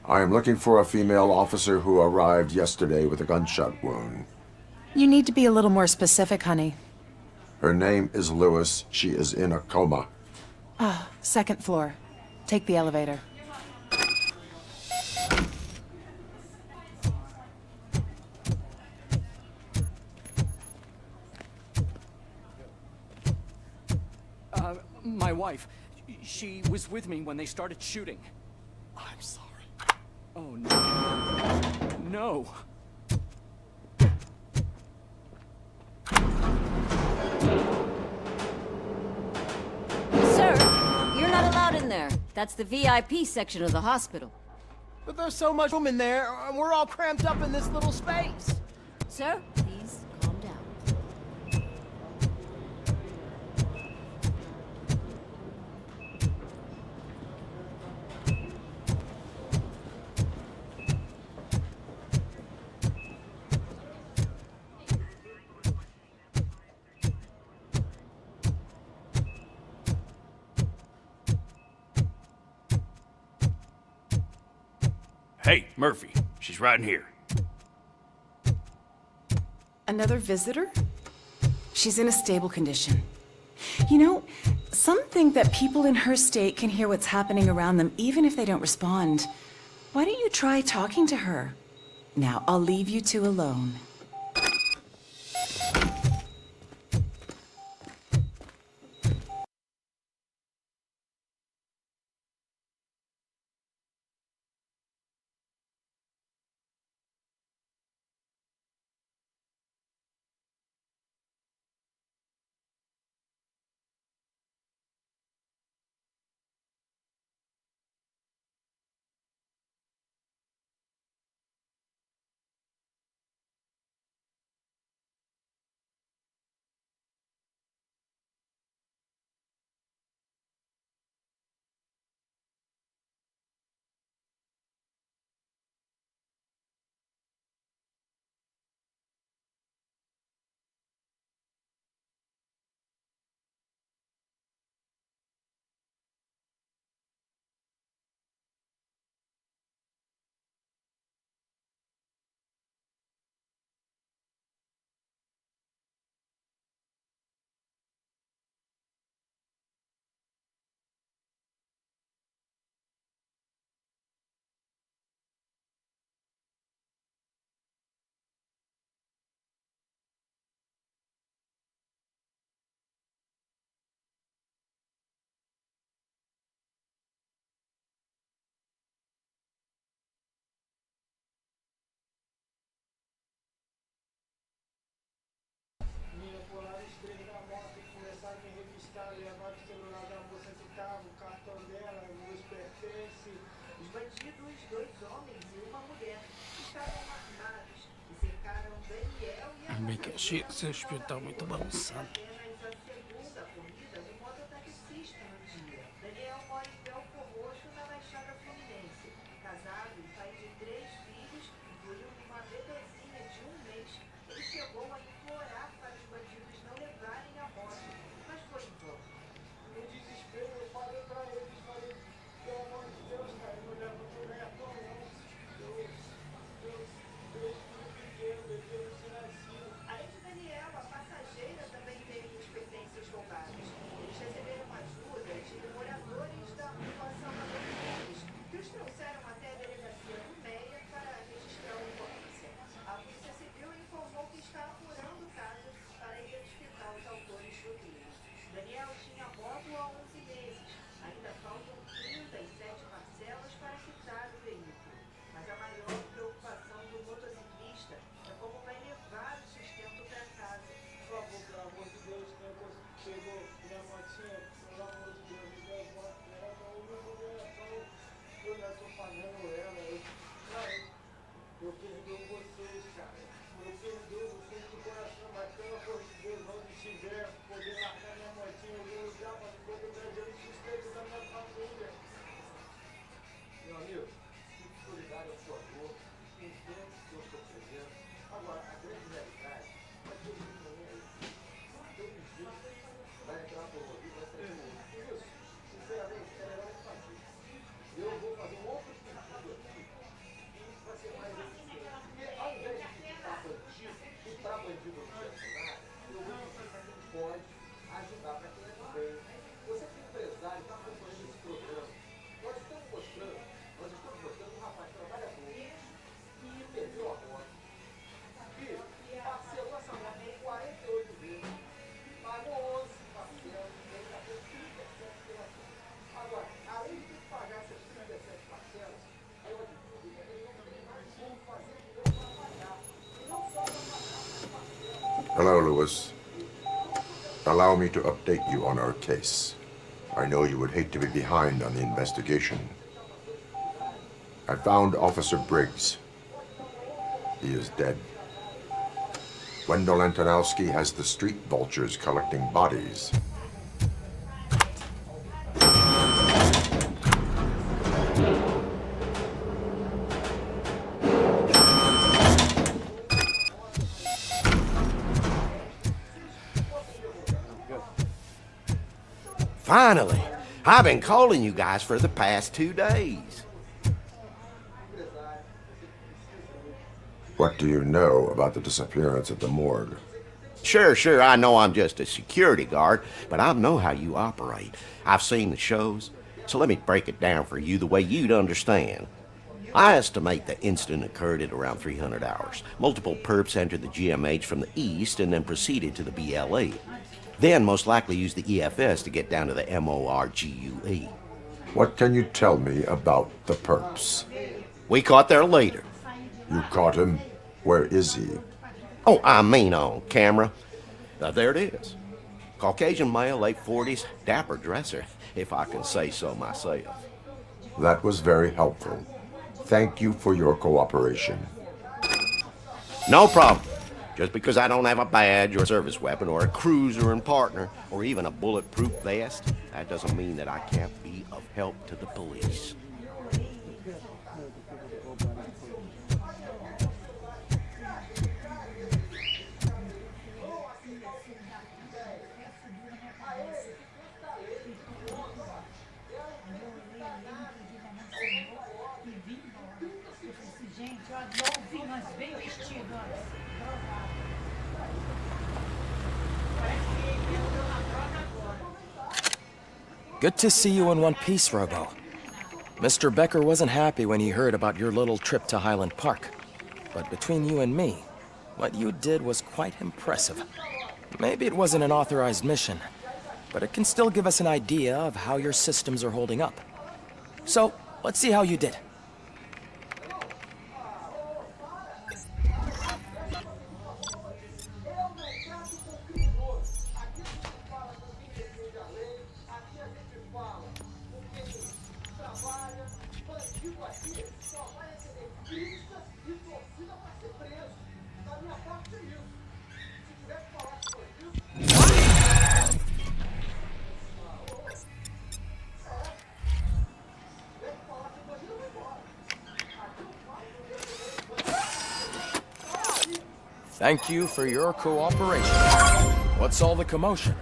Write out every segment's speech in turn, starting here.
I am looking for a female officer who arrived yesterday with a gunshot wound. You need to be a little more specific, honey. Her name is Lewis. She is in a coma. Ah, second floor. Take the elevator. My wife. She was with me when they started shooting. I'm sorry. Oh, no. No. Sir, you're not allowed in there. That's the VIP section of the hospital. But there's so much room in there, and we're all cramped up in this little space. Sir, please calm down. Hey, Murphy. She's right in here. Another visitor? She's in a stable condition. You know, some think that people in her state can hear what's happening around them even if they don't respond. Why don't you try talking to her? Now, I'll leave you two alone. Bem que achei que seu espelho está muito bagunçado. Hello, Lewis. Allow me to update you on our case. I know you would hate to be behind on the investigation. I found Officer Briggs. He is dead. Wendell Antonowski has the street vultures collecting bodies. Finally! I've been calling you guys for the past 2 days. What do you know about the disappearance at the morgue? Sure, I know I'm just a security guard, but I know how you operate. I've seen the shows, so let me break it down for you the way you'd understand. I estimate the incident occurred at around 300 hours. Multiple perps entered the GMH from the east and then proceeded to the BLE. Then most likely used the EFS to get down to the MORGUE. What can you tell me about the perps? We caught their leader. You caught him? Where is he? Oh, I mean on camera. There it is. Caucasian male, late 40s, dapper dresser, if I can say so myself. That was very helpful. Thank you for your cooperation. No problem. Just because I don't have a badge or a service weapon or a cruiser and partner or even a bulletproof vest, that doesn't mean that I can't be of help to the police. Good to see you in one piece, Robo. Mr. Becker wasn't happy when he heard about your little trip to Highland Park. But between you and me, what you did was quite impressive. Maybe it wasn't an authorized mission, but it can still give us an idea of how your systems are holding up. So, let's see how you did. Thank you for your cooperation. What's all the commotion?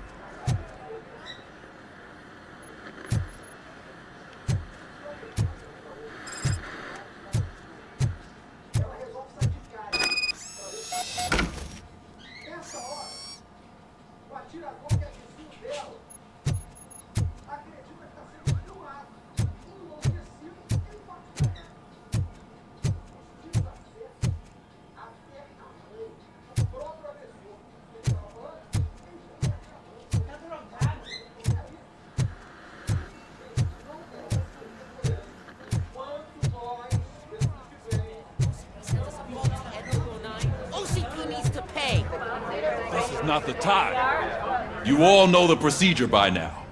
Not the time. You all know the procedure by now.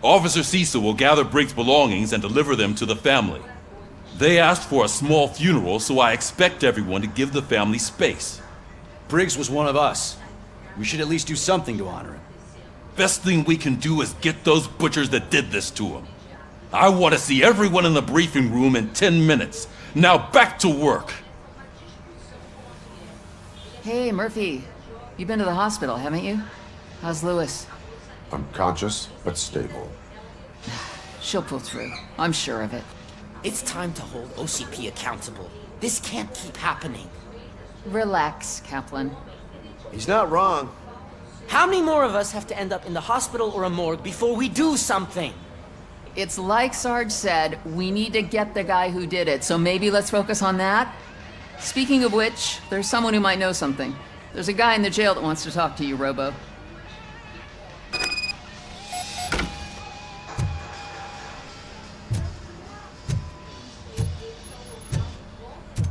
Officer Cecil will gather Briggs' belongings and deliver them to the family. They asked for a small funeral, so I expect everyone to give the family space. Briggs was one of us. We should at least do something to honor him. Best thing we can do is get those butchers that did this to him. I want to see everyone in the briefing room in 10 minutes. Now back to work. Hey, Murphy. You've been to the hospital, haven't you? How's Lewis? Unconscious, but stable. She'll pull through. I'm sure of it. It's time to hold OCP accountable. This can't keep happening. Relax, Kaplan. He's not wrong. How many more of us have to end up in the hospital or a morgue before we do something? It's like Sarge said, we need to get the guy who did it, so maybe let's focus on that? Speaking of which, there's someone who might know something. There's a guy in the jail that wants to talk to you, Robo.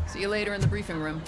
See you later in the briefing room.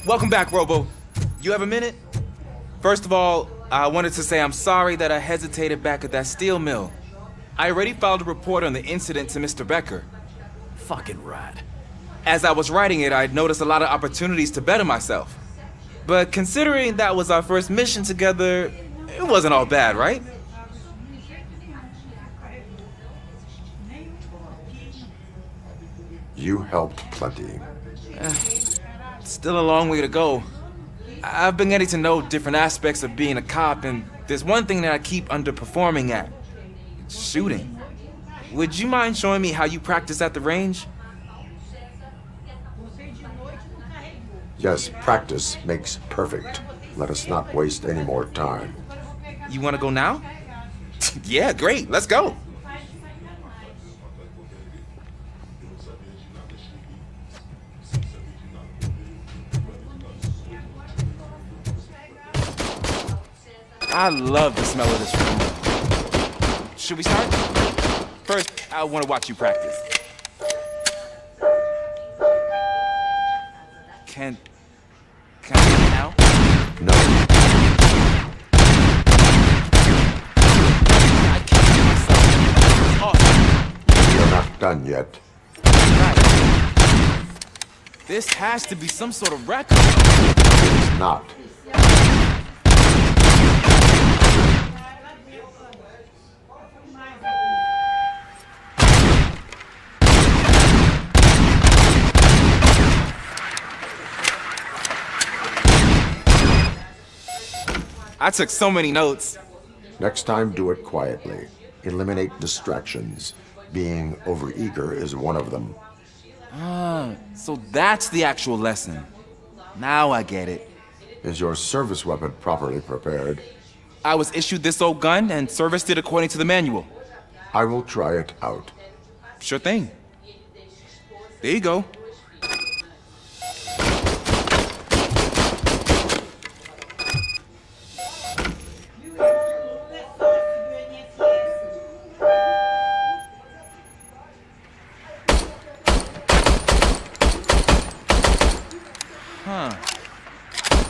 Welcome back, Robo. You have a minute? First of all, I wanted to say I'm sorry that I hesitated back at that steel mill. I already filed a report on the incident to Mr. Becker. Fucking rat. As I was writing it, I'd noticed a lot of opportunities to better myself. But considering that was our first mission together, it wasn't all bad, right? You helped plenty. Still a long way to go. I've been getting to know different aspects of being a cop, and there's one thing that I keep underperforming at. It's shooting. Would you mind showing me how you practice at the range? Yes, practice makes perfect. Let us not waste any more time. You want to go now? Yeah, great. Let's go. I love the smell of this room. Should we start? First, I want to watch you practice. Can I do it now? No. I can't do myself. Oh, You're not done yet. right. This has to be some sort of record. It's not. I took so many notes. Next time, do it quietly. Eliminate distractions. Being overeager is one of them. So that's the actual lesson. Now I get it. Is your service weapon properly prepared? I was issued this old gun and serviced it according to the manual. I will try it out. Sure thing. There you go.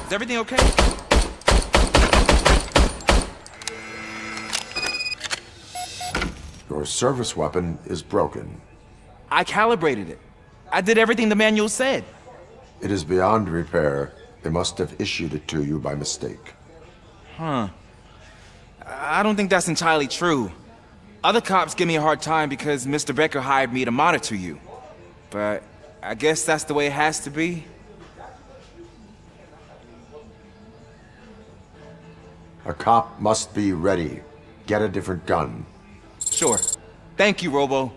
Is everything okay? Your service weapon is broken. I calibrated it. I did everything the manual said. It is beyond repair. They must have issued it to you by mistake. I don't think that's entirely true. Other cops give me a hard time because Mr. Becker hired me to monitor you. But I guess that's the way it has to be. A cop must be ready. Get a different gun. Sure. Thank you, Robo.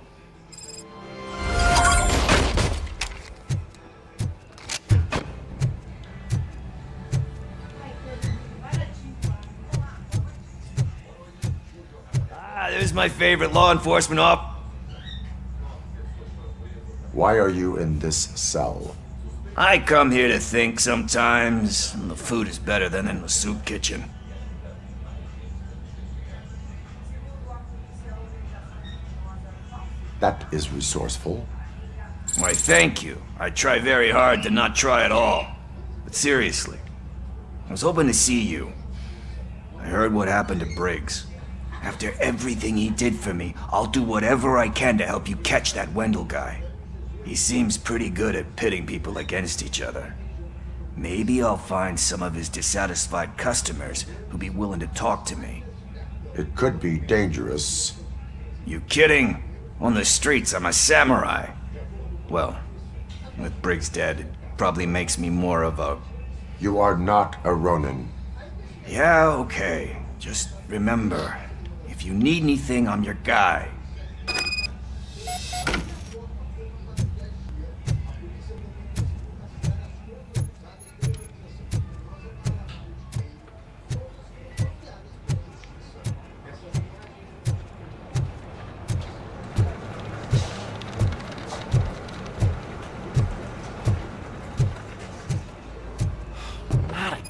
There's my favorite law enforcement op. Why are you in this cell? I come here to think sometimes, and the food is better than in the soup kitchen. That is resourceful. Why, thank you. I try very hard to not try at all. But seriously, I was hoping to see you. I heard what happened to Briggs. After everything he did for me, I'll do whatever I can to help you catch that Wendell guy. He seems pretty good at pitting people against each other. Maybe I'll find some of his dissatisfied customers who'll be willing to talk to me. It could be dangerous. You kidding? On the streets, I'm a samurai. Well, with Briggs dead, it probably makes me more of a... You are not a Ronin. Yeah, okay. Just remember, if you need anything, I'm your guy.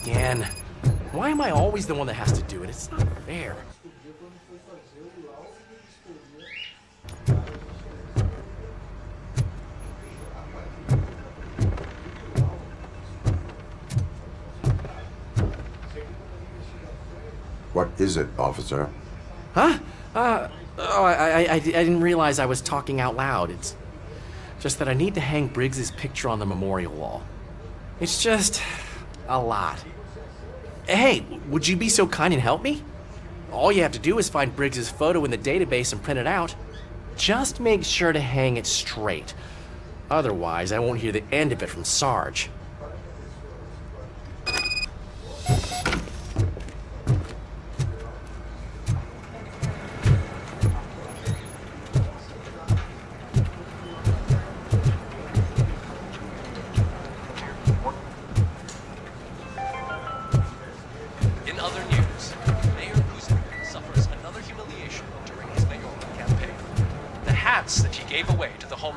Again. Why am I always the one that has to do it? It's not fair. What is it, officer? Huh? I didn't realize I was talking out loud. It's just that I need to hang Briggs's picture on the memorial wall. It's just a lot. Hey, would you be so kind and help me? All you have to do is find Briggs's photo in the database and print it out. Just make sure to hang it straight. Otherwise, I won't hear the end of it from Sarge.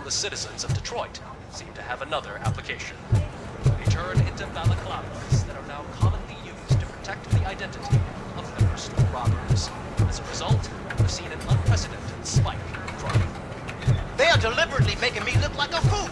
Citizens of Detroit seem to have another application. They turn into balaclavas that are now commonly used to protect the identity of liquor store robbers. As a result, we've seen an unprecedented spike in crime. They are deliberately making me look like a fool.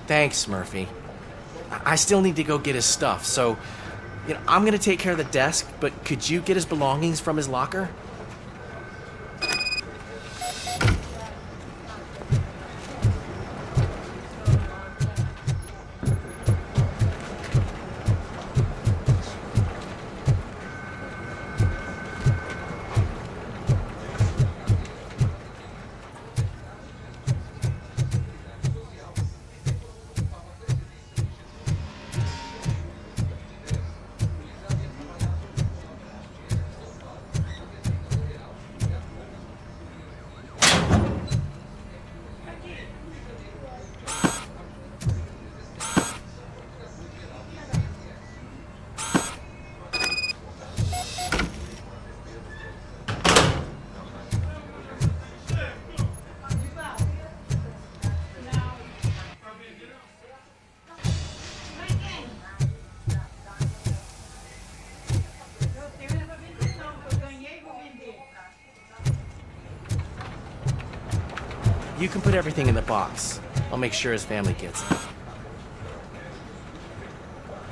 Thanks, Murphy. I still need to go get his stuff, so, I'm gonna take care of the desk, but could you get his belongings from his locker? You can put everything in the box. I'll make sure his family gets it.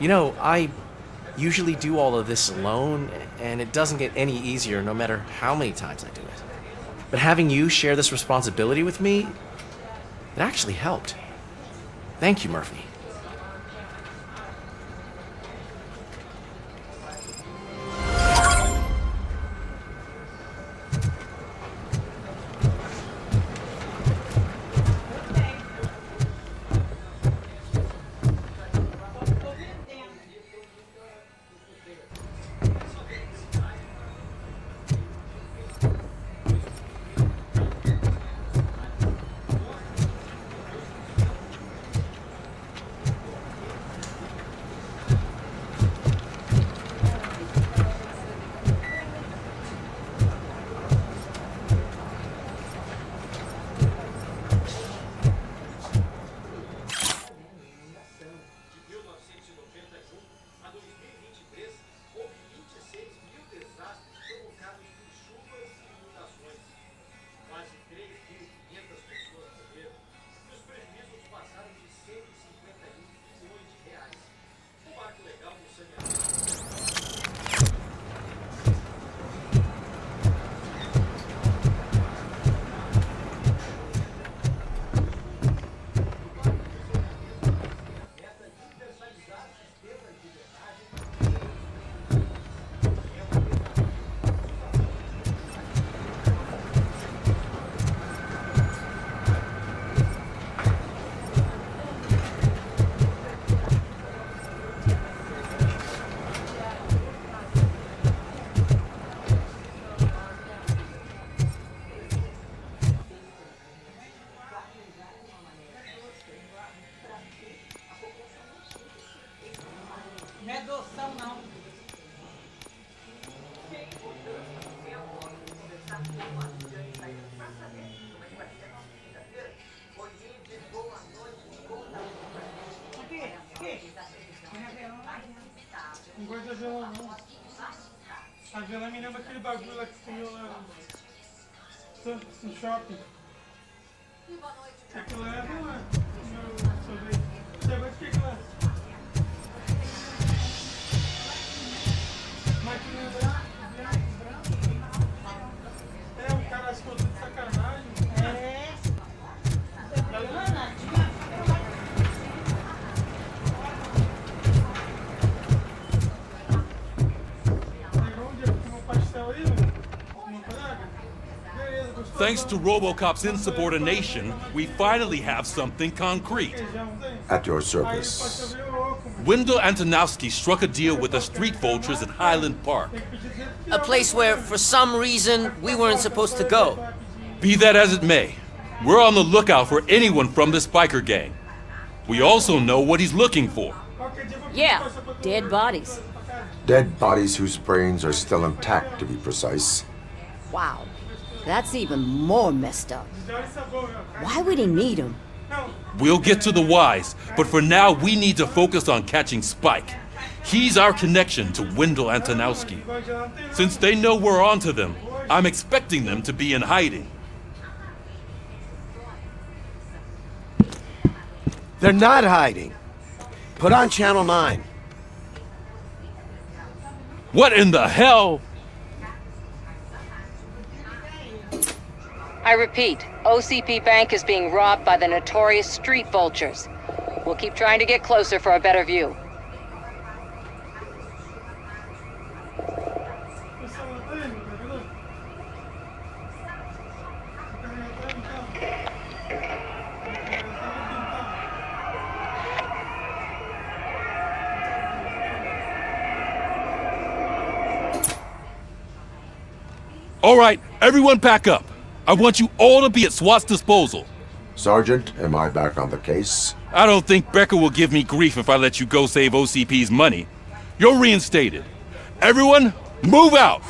I usually do all of this alone, and it doesn't get any easier no matter how many times I do it. But having you share this responsibility with me, it actually helped. Thank you, Murphy. Não gosto da vela, não. A vela me lembra aquele bagulho lá que você comeu lá no shopping. Aquilo lá é vela. Meu sorvete. Você gosta de que lá? Máquina branca. É, um cara acho que eu tô de sacanagem. É. Thanks to Robocop's insubordination, we finally have something concrete. At your service. Wendell Antonowski struck a deal with the street vultures at Highland Park. A place where, for some reason, we weren't supposed to go. Be that as it may, we're on the lookout for anyone from this biker gang. We also know what he's looking for. Yeah, dead bodies. Dead bodies whose brains are still intact, to be precise. Wow, that's even more messed up. Why would he need them? We'll get to the whys, but for now we need to focus on catching Spike. He's our connection to Wendell Antonowski. Since they know we're onto them, I'm expecting them to be in hiding. They're not hiding. Put on Channel 9. What in the hell? I repeat, OCP Bank is being robbed by the notorious street vultures. We'll keep trying to get closer for a better view. All right, everyone pack up. I want you all to be at SWAT's disposal. Sergeant, am I back on the case? I don't think Becker will give me grief if I let you go save OCP's money. You're reinstated. Everyone, move out!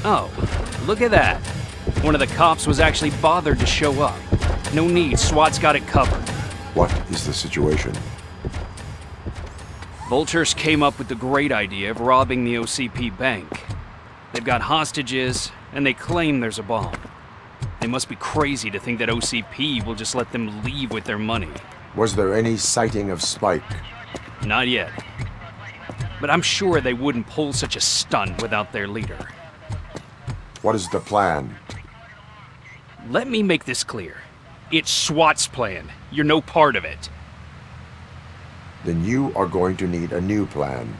Oh, look at that. One of the cops was actually bothered to show up. No need, SWAT's got it covered. What is the situation? Vultures came up with the great idea of robbing the OCP bank. They've got hostages, and they claim there's a bomb. They must be crazy to think that OCP will just let them leave with their money. Was there any sighting of Spike? Not yet. But I'm sure they wouldn't pull such a stunt without their leader. What is the plan? Let me make this clear. It's SWAT's plan. You're no part of it. Then you are going to need a new plan.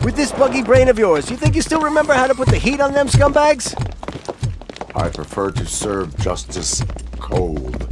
With this buggy brain of yours, you think you still remember how to put the heat on them scumbags? I prefer to serve justice cold.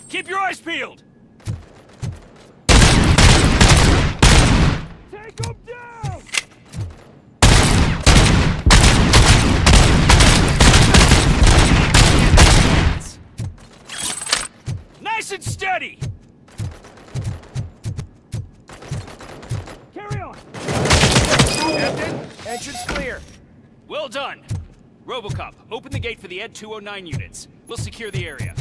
Keep your eyes peeled! Take him down! Nice and steady! Carry on! Captain, entrance clear. Well done. Robocop, open the gate for the Ed 209 units. We'll secure the area.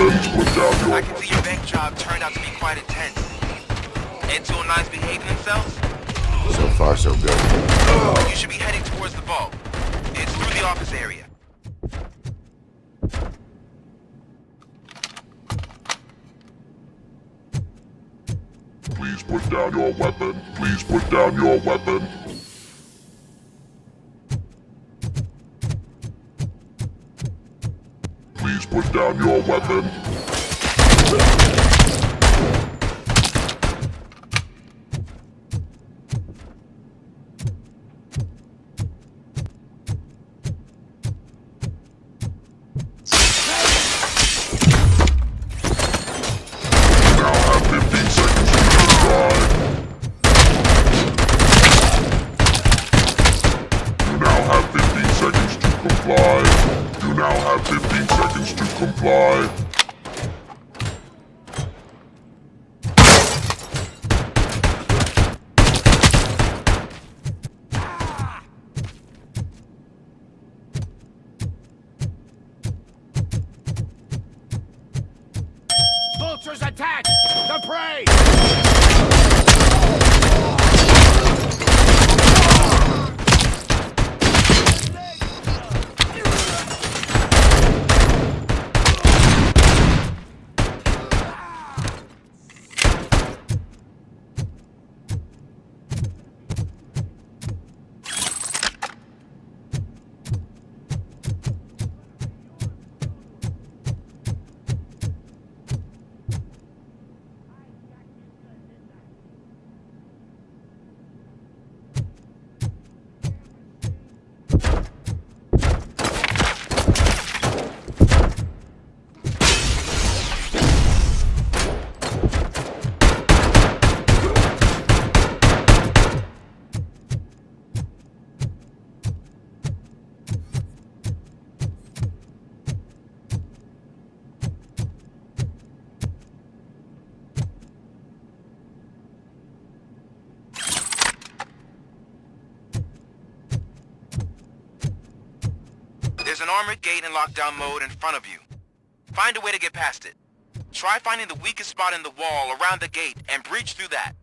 I can see your bank job turned out to be quite intense. And 209's behaving themselves? So far, so good. You should be heading towards the vault. It's through the office area. Please put down your weapon. Please put down your weapon. Please put down your weapon. Vultures attack! The prey! There's an armored gate in lockdown mode in front of you. Find a way to get past it. Try finding the weakest spot in the wall around the gate and breach through that.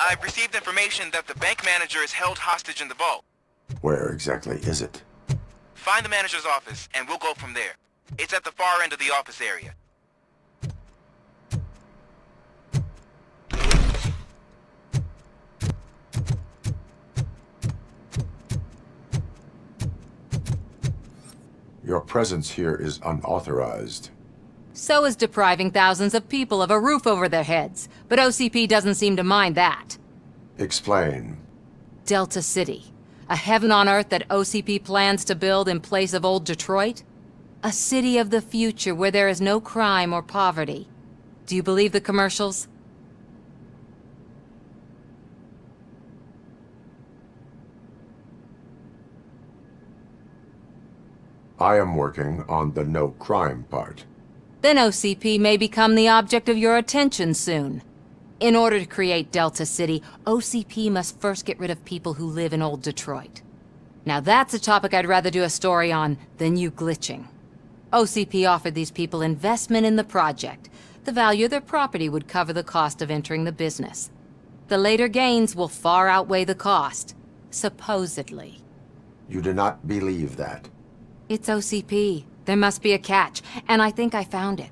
I've received information that the bank manager is held hostage in the vault. Where exactly is it? Find the manager's office, and we'll go from there. It's at the far end of the office area. Your presence here is unauthorized. So is depriving thousands of people of a roof over their heads, but OCP doesn't seem to mind that. Explain. Delta City, a heaven on earth that OCP plans to build in place of old Detroit? A city of the future where there is no crime or poverty. Do you believe the commercials? I am working on the no crime part. Then OCP may become the object of your attention soon. In order to create Delta City, OCP must first get rid of people who live in old Detroit. Now that's a topic I'd rather do a story on than you glitching. OCP offered these people investment in the project. The value of their property would cover the cost of entering the business. The later gains will far outweigh the cost, supposedly. You do not believe that. It's OCP. There must be a catch, and I think I found it.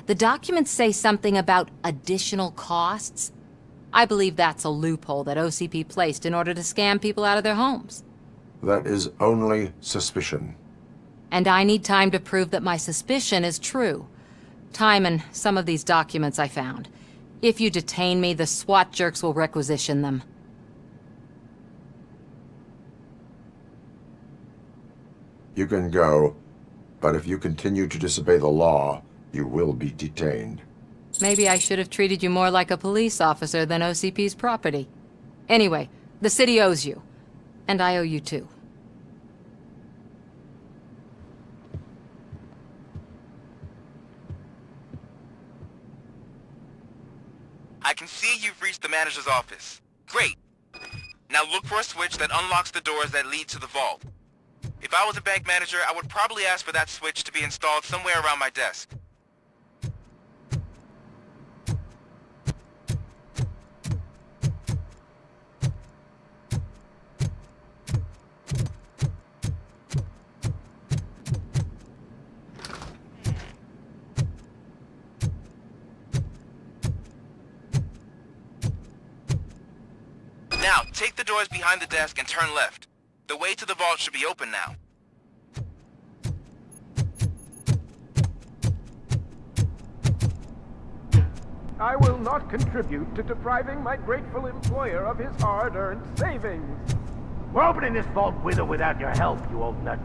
The documents say something about additional costs. I believe that's a loophole that OCP placed in order to scam people out of their homes. That is only suspicion. And I need time to prove that my suspicion is true. Time and some of these documents I found. If you detain me, the SWAT jerks will requisition them. You can go, but if you continue to disobey the law, you will be detained. Maybe I should have treated you more like a police officer than OCP's property. Anyway, the city owes you. And I owe you too. I can see you've reached the manager's office. Great. Now look for a switch that unlocks the doors that lead to the vault. If I was a bank manager, I would probably ask for that switch to be installed somewhere around my desk. Now, take the doors behind the desk and turn left. The way to the vault should be open now. I will not contribute to depriving my grateful employer of his hard-earned savings. We're opening this vault with or without your help, you old nut.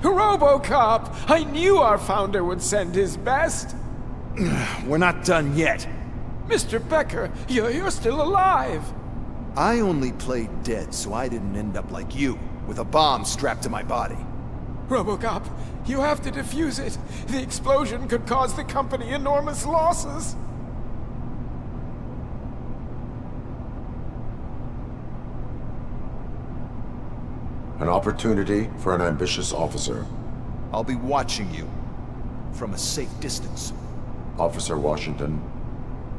Robocop! I knew our founder would send his best! We're not done yet. Mr. Becker, you're still alive! I only played dead so I didn't end up like you, with a bomb strapped to my body. Robocop, you have to defuse it. The explosion could cause the company enormous losses. An opportunity for an ambitious officer. I'll be watching you from a safe distance. Officer Washington,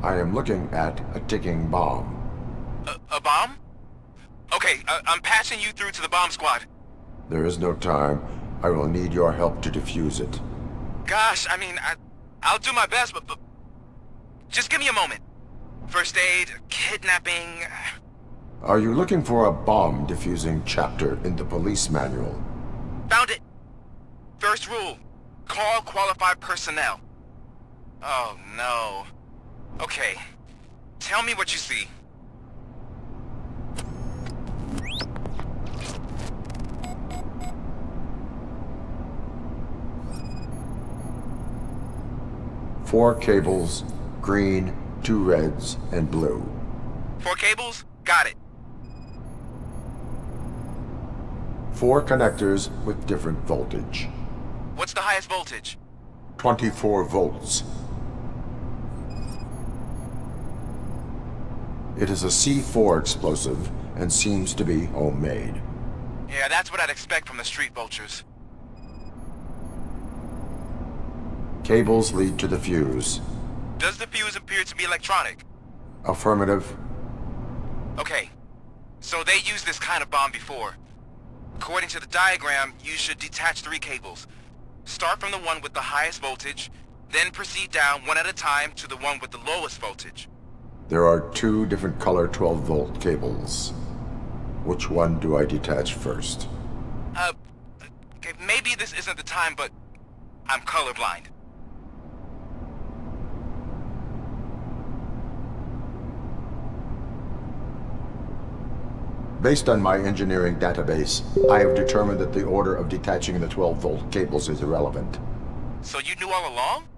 I am looking at a ticking bomb. A bomb? Okay, I'm passing you through to the bomb squad. There is no time. I will need your help to defuse it. Gosh, I mean, I'll do my best, but just give me a moment. First aid, kidnapping... Are you looking for a bomb defusing chapter in the police manual? Found it! First rule, call qualified personnel. Oh no. Okay. Tell me what you see. Four cables, green, 2 reds, and blue. 4 cables? Got it. 4 connectors with different voltage. What's the highest voltage? 24 volts. It is a C4 explosive and seems to be homemade. Yeah, that's what I'd expect from the street vultures. Cables lead to the fuse. Does the fuse appear to be electronic? Affirmative. Okay. So they used this kind of bomb before. According to the diagram, you should detach 3 cables. Start from the one with the highest voltage, then proceed down one at a time to the one with the lowest voltage. There are 2 different color 12-volt cables. Which one do I detach first? Okay, maybe this isn't the time, but I'm colorblind. Based on my engineering database, I have determined that the order of detaching the 12-volt cables is irrelevant. So you knew all along?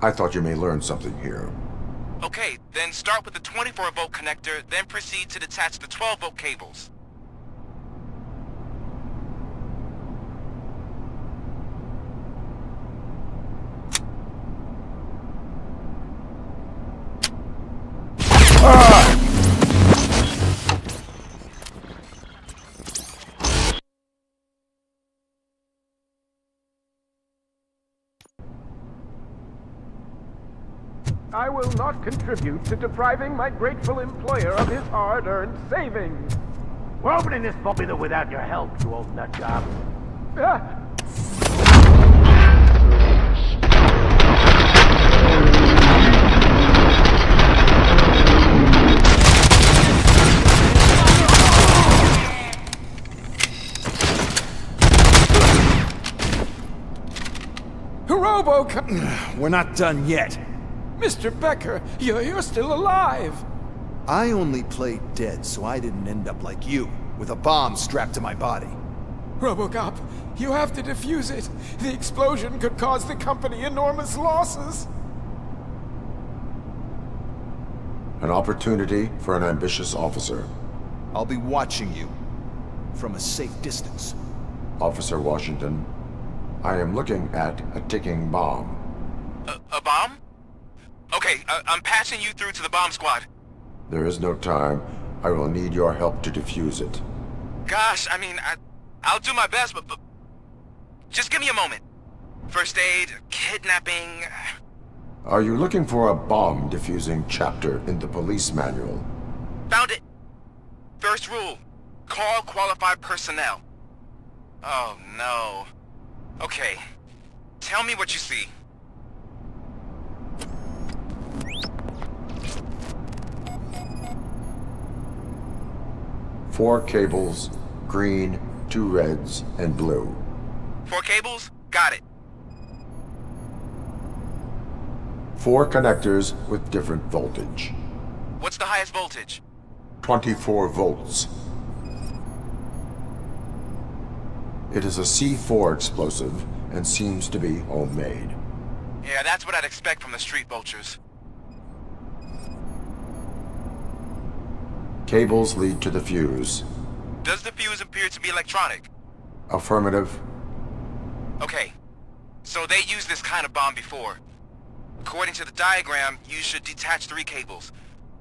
I thought you may learn something here. Okay, then start with the 24-volt connector, then proceed to detach the 12-volt cables. I will not contribute to depriving my grateful employer of his hard-earned savings. We're opening this vault with or without your help, you old nutjob. Robocop! We're not done yet. Mr. Becker, you're still alive. I only played dead so I didn't end up like you, with a bomb strapped to my body. Robocop, you have to defuse it. The explosion could cause the company enormous losses. An opportunity for an ambitious officer. I'll be watching you from a safe distance. Officer Washington, I am looking at a ticking bomb. A bomb? Okay, I'm passing you through to the bomb squad. There is no time. I will need your help to defuse it. Gosh, I mean, I'll do my best, but just give me a moment. First aid, kidnapping... Are you looking for a bomb defusing chapter in the police manual? Found it! First rule, call qualified personnel. Oh, no. Okay, tell me what you see. Four cables, green, 2 reds, and blue. 4 cables? Got it. 4 connectors with different voltage. What's the highest voltage? 24 volts. It is a C4 explosive and seems to be homemade. Yeah, that's what I'd expect from the street vultures. Cables lead to the fuse. Does the fuse appear to be electronic? Affirmative. Okay, so they used this kind of bomb before. According to the diagram, you should detach 3 cables.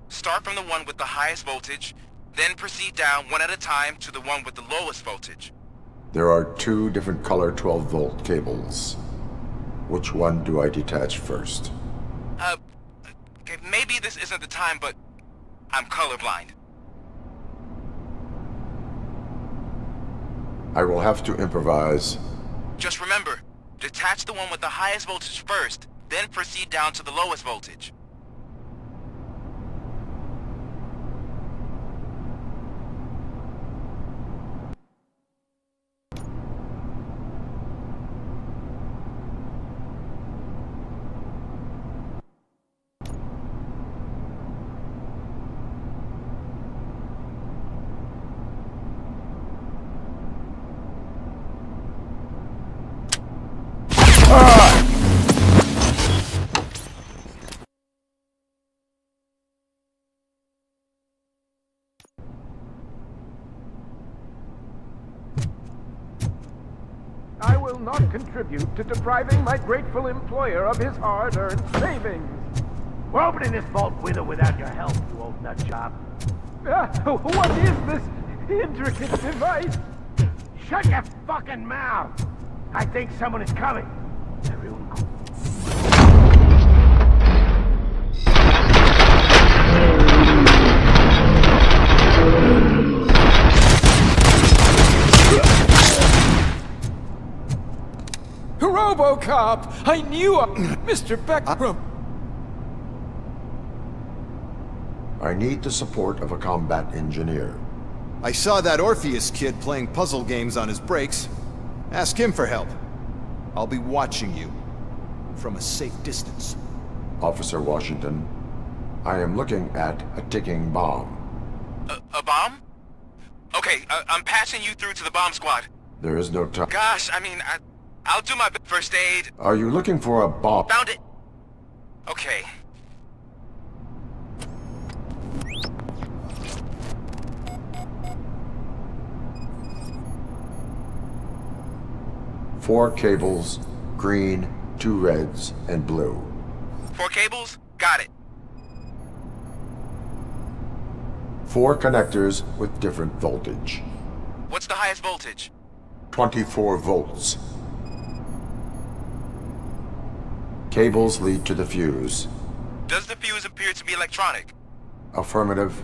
Start from the one with the highest voltage, then proceed down one at a time to the one with the lowest voltage. There are 2 different color 12-volt cables. Which one do I detach first? Okay, maybe this isn't the time, but I'm colorblind. I will have to improvise. Just remember, detach the one with the highest voltage first, then proceed down to the lowest voltage. will not contribute to depriving my grateful employer of his hard-earned savings. We're opening this vault with or without your help, you old nutjob. What is this intricate device? Shut your fucking mouth! I think someone is coming. Everyone go. Robocop! I knew Mr. Becker. I need the support of a combat engineer. I saw that Orpheus kid playing puzzle games on his breaks. Ask him for help. I'll be watching you from a safe distance. Officer Washington, I am looking at a ticking bomb. A bomb? Okay, I'm passing you through to the bomb squad. There is no time. Gosh, I mean, I'll do my first aid. Are you looking for a bomb? Found it! Okay. Four cables, green, 2 reds, and blue. 4 cables? Got it. 4 connectors with different voltage. What's the highest voltage? 24 volts. Cables lead to the fuse. Does the fuse appear to be electronic? Affirmative.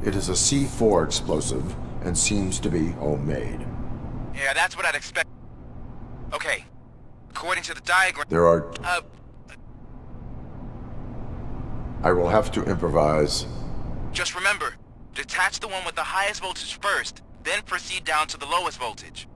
It is a C4 explosive and seems to be homemade. Yeah, that's what I'd expect. Okay. According to the diagram... There are... I will have to improvise. Just remember, detach the one with the highest voltage first, then proceed down to the lowest voltage.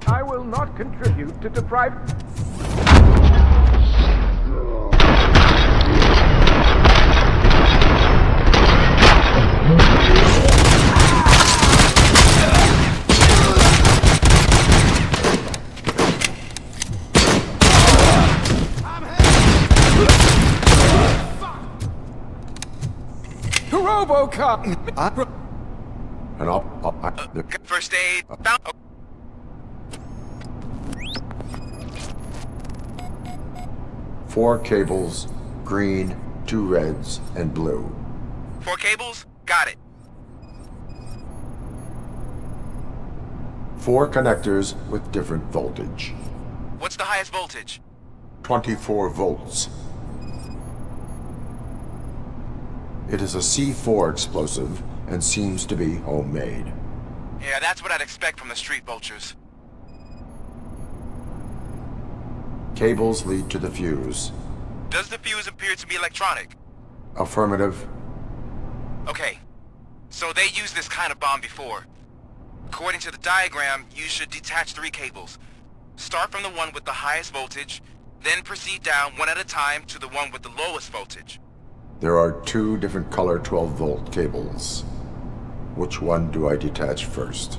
I will not contribute to deprive... Robocop! First aid. Four cables, green, 2 reds, and blue. 4 cables? Got it. 4 connectors with different voltage. What's the highest voltage? 24 volts. It is a C4 explosive and seems to be homemade. Yeah, that's what I'd expect from the street vultures. Cables lead to the fuse. Does the fuse appear to be electronic? Affirmative. Okay. So they used this kind of bomb before. According to the diagram, you should detach 3 cables. Start from the one with the highest voltage, then proceed down one at a time to the one with the lowest voltage. There are 2 different color 12-volt cables. Which one do I detach first?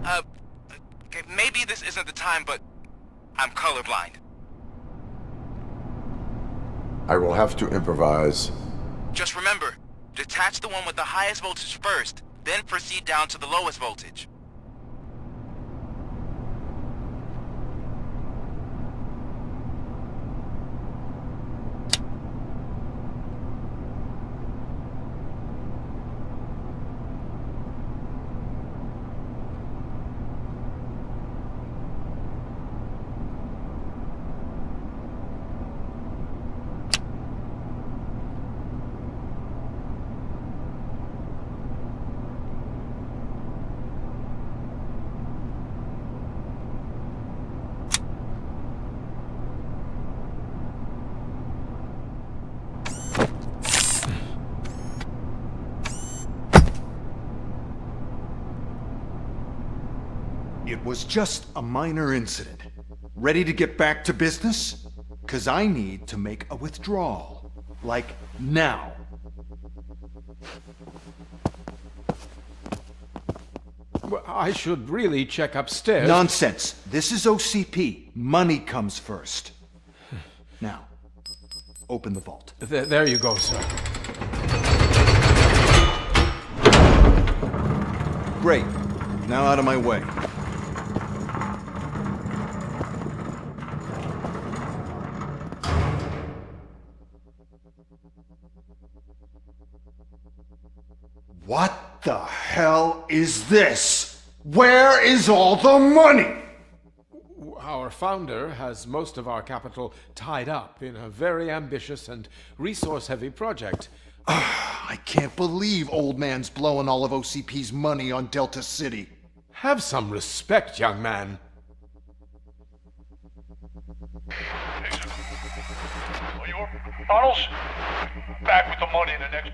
Okay, maybe this isn't the time, but I'm colorblind. I will have to improvise. Just remember, detach the one with the highest voltage first, then proceed down to the lowest voltage. It was just a minor incident. Ready to get back to business? 'Cause I need to make a withdrawal. Like Now. Well, I should really check upstairs. Nonsense. This is OCP. Money comes first. Now, open the vault. There you go, sir. Great. Now out of my way. What the hell is this? Where is all the money? Our founder has most of our capital tied up in a very ambitious and resource-heavy project. I can't believe old man's blowing all of OCP's money on Delta City. Have some respect, young man. Tunnels? Back with the money in the next...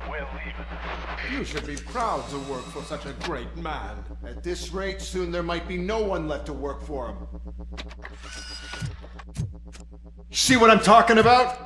We're leaving. You should be proud to work for such a great man. At this rate, soon there might be no one left to work for him. See what I'm talking about?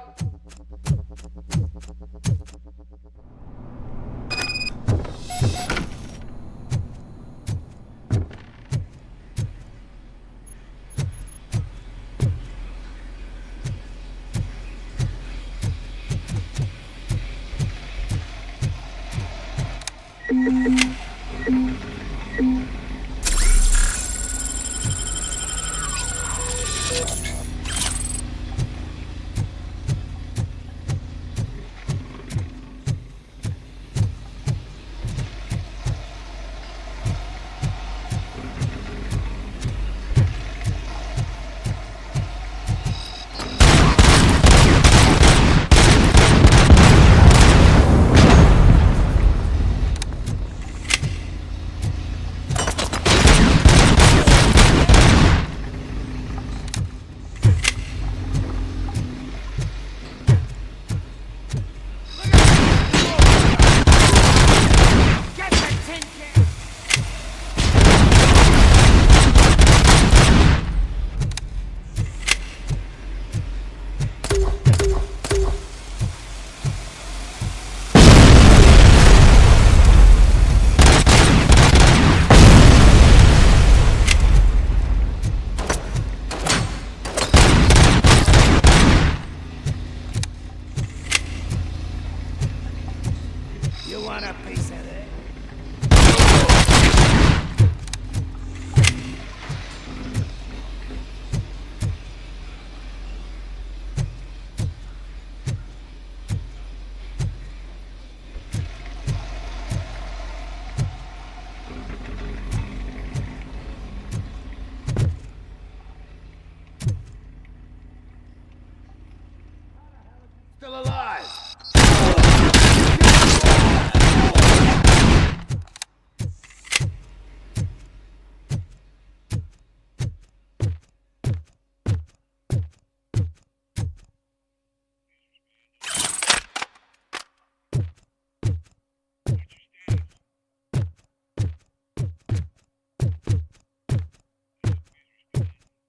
Still alive!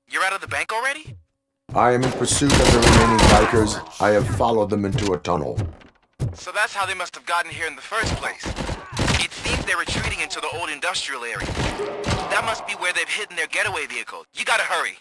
You're out of the bank already? I am in pursuit of the remaining bikers. I have followed them into a tunnel. So that's how they must have gotten here in the first place. It seems they're retreating into the old industrial area. That must be where they've hidden their getaway vehicle. You gotta hurry.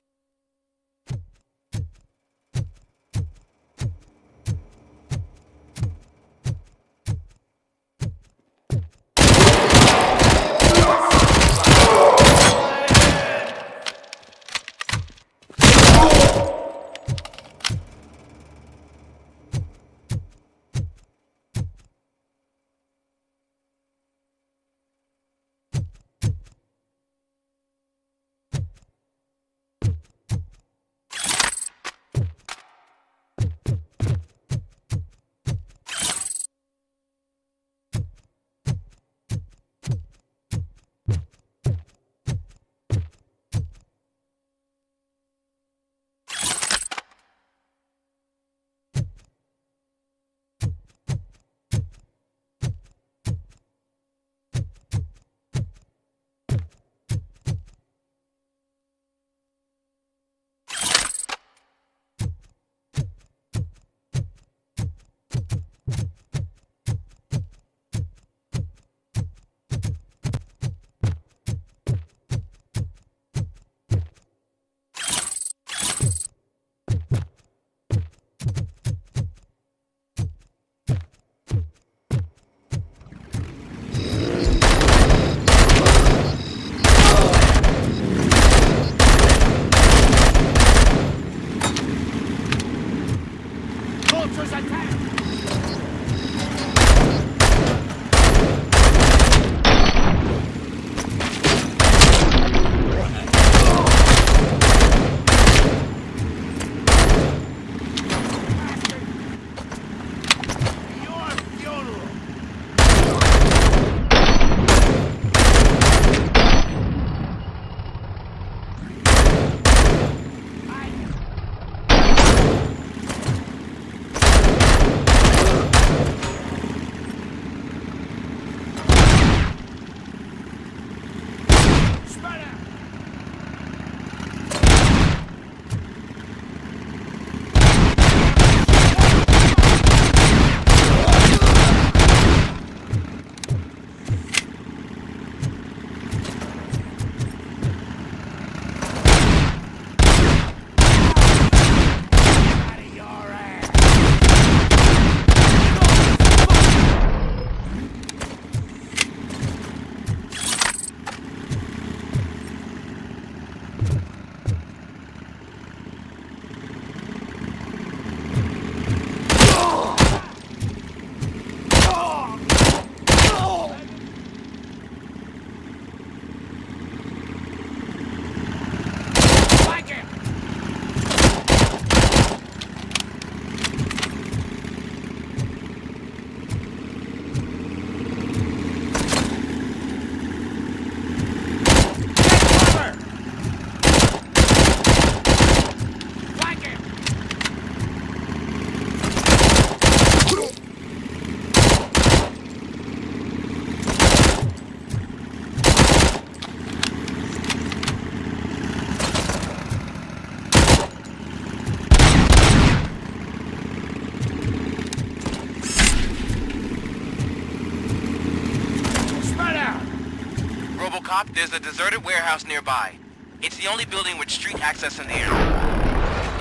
Robocop, there's a deserted warehouse nearby. It's the only building with street access in the area.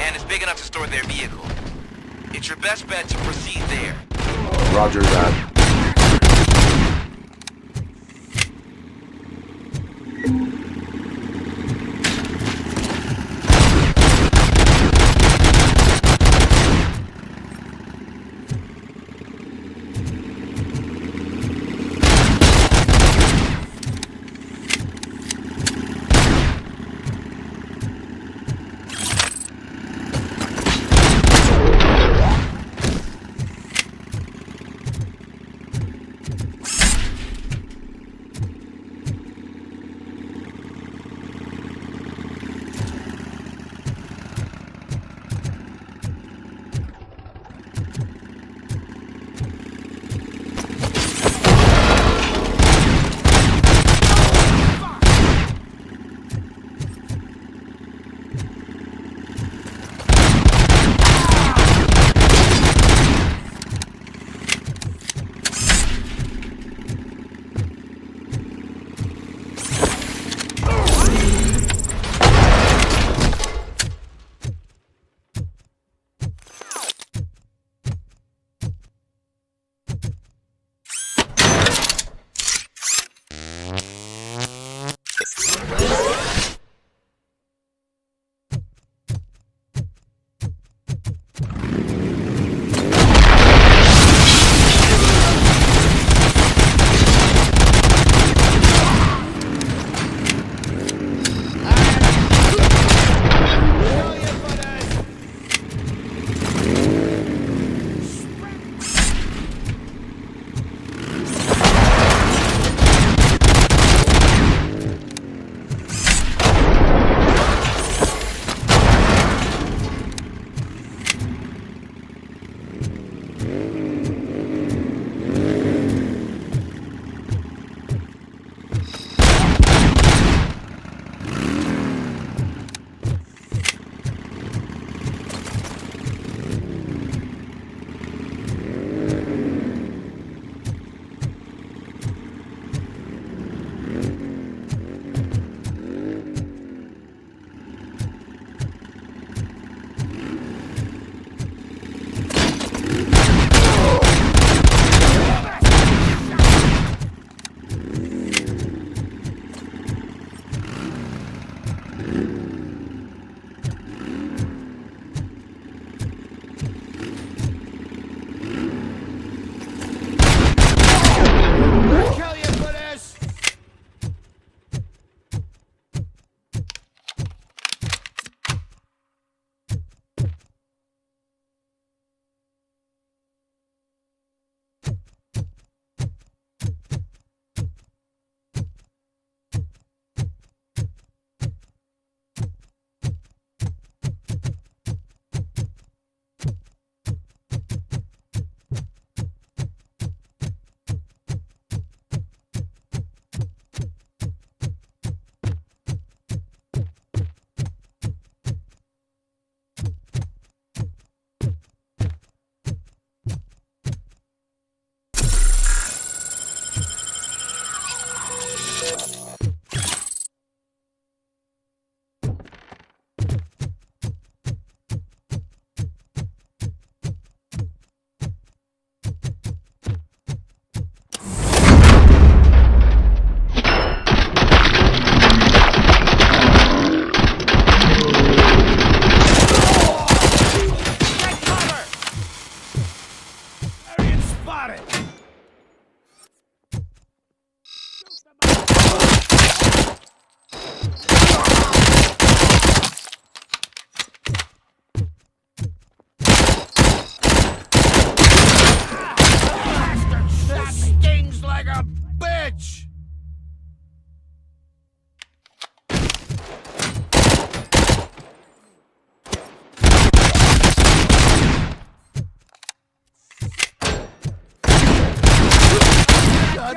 And it's big enough to store their vehicle. It's your best bet to proceed there. Roger that.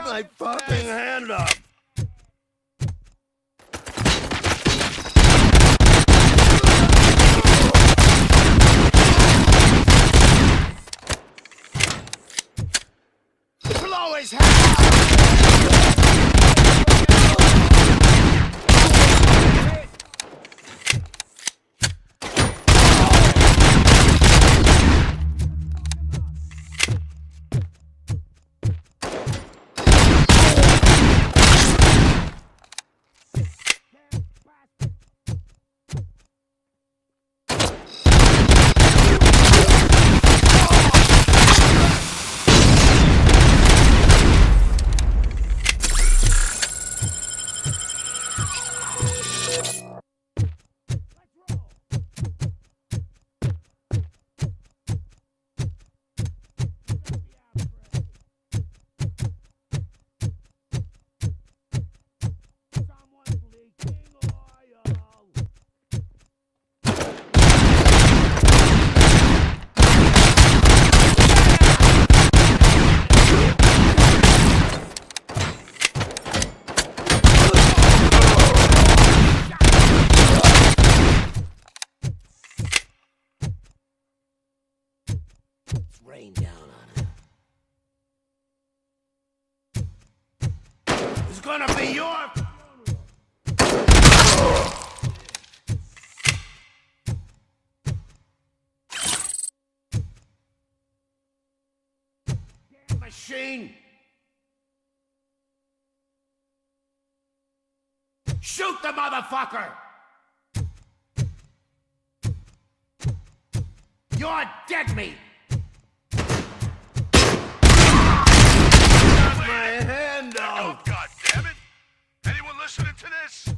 Put my fucking hand up! Blow his head rain down on it. It's gonna be your... Damn machine! Shoot the motherfucker! You're dead meat! My hand off! Oh, God damn it! Anyone listening to this?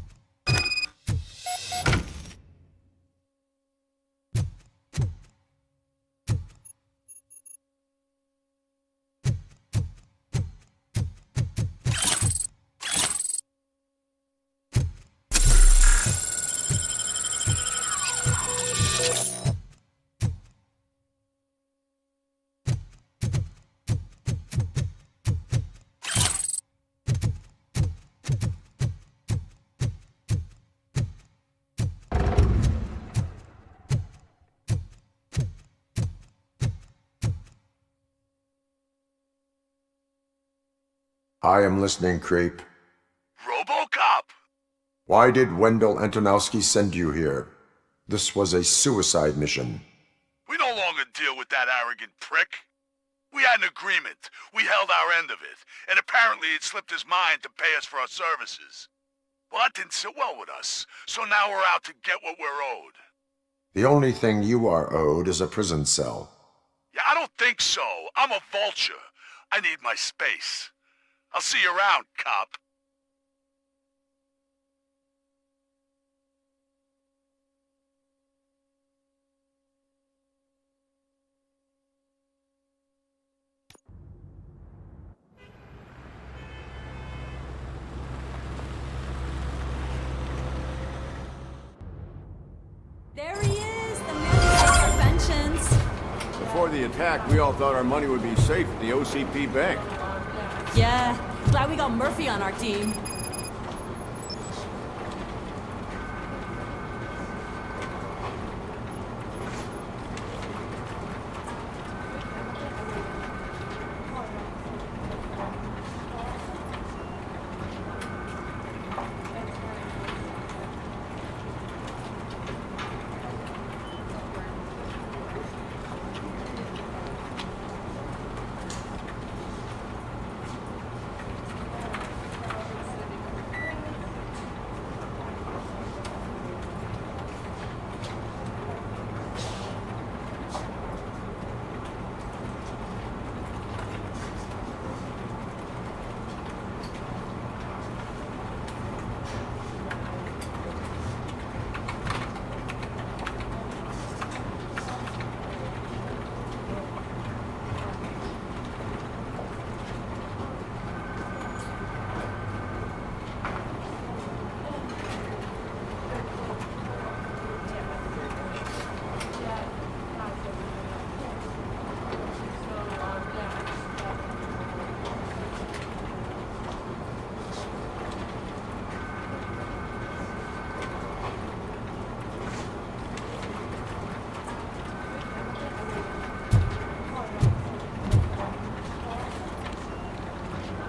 I am listening, Creep. Robocop! Why did Wendell Antonowski send you here? This was a suicide mission. We no longer deal with that arrogant prick. We had an agreement. We held our end of it. And apparently it slipped his mind to pay us for our services. Well, that didn't sit well with us. So now we're out to get what we're owed. The only thing you are owed is a prison cell. Yeah, I don't think so. I'm a vulture. I need my space. I'll see you around, cop. There he is, the man who takes our pensions. Before the attack, we all thought our money would be safe at the OCP bank. Yeah, glad we got Murphy on our team.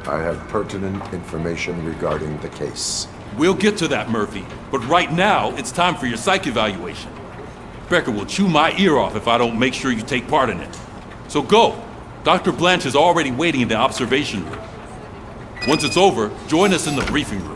I have pertinent information regarding the case. We'll get to that, Murphy. But right now, it's time for your psych evaluation. Becker will chew my ear off if I don't make sure you take part in it. So go. Dr. Blanche is already waiting in the observation room. Once it's over, join us in the briefing room.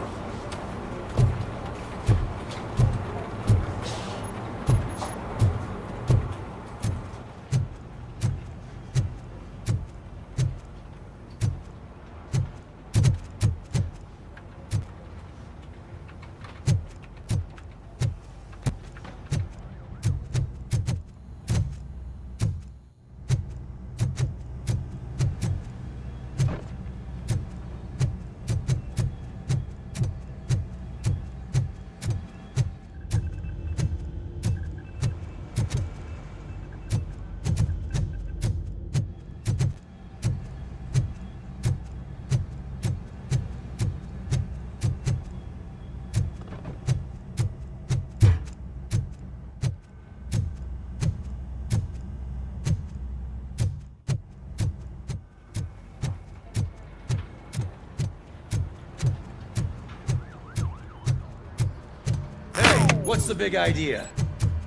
What's the big idea?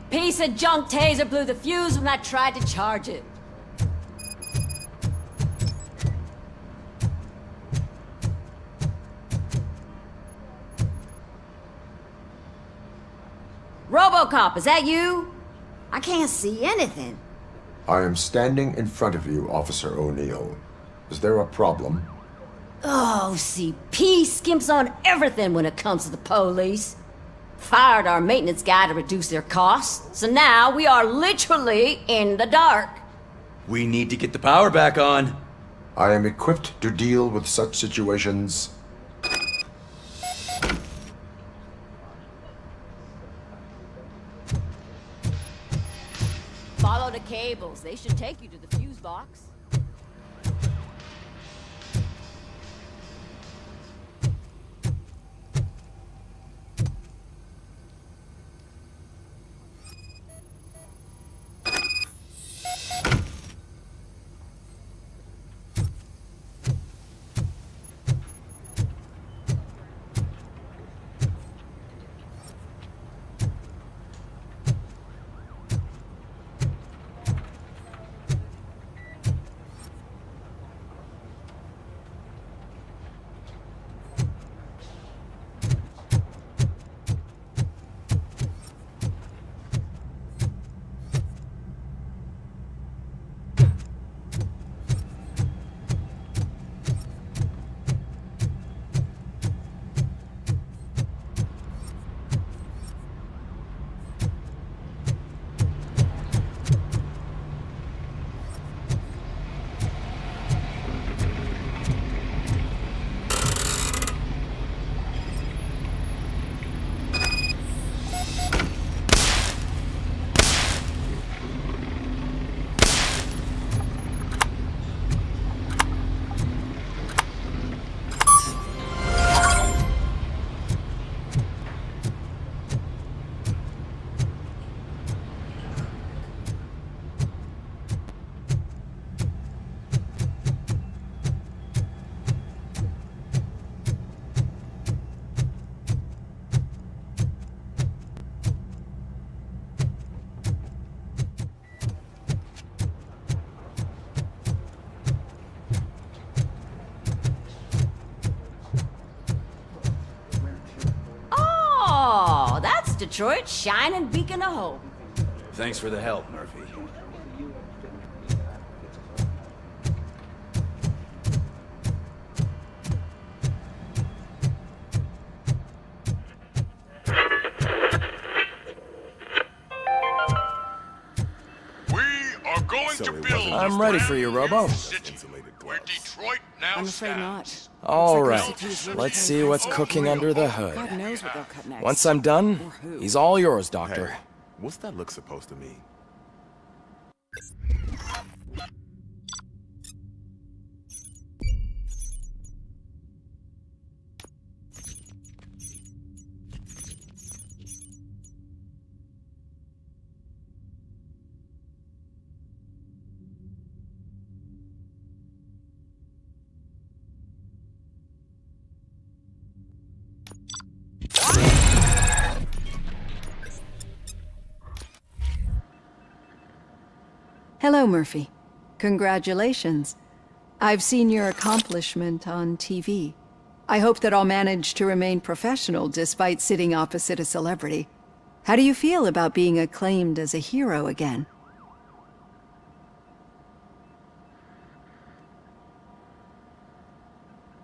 Piece of junk taser blew the fuse when I tried to charge it. Robocop, is that you? I can't see anything. I am standing in front of you, Officer O'Neill. Is there a problem? Oh, CP skimps on everything when it comes to the police. Fired our maintenance guy to reduce their costs, so now we are literally in the dark. We need to get the power back on. I am equipped to deal with such situations. Follow the cables. They should take you to the fuse box. Detroit's shining beacon of hope. Thanks for the help, Murphy. I'm ready for you, Robo. I'm afraid not. All right, let's see what's cooking under the hood. God knows what they'll cut next. Once I'm done, he's all yours, Doctor. Hey, what's that look supposed to mean? Hello, Murphy. Congratulations. I've seen your accomplishment on TV. I hope that I'll manage to remain professional despite sitting opposite a celebrity. How do you feel about being acclaimed as a hero again?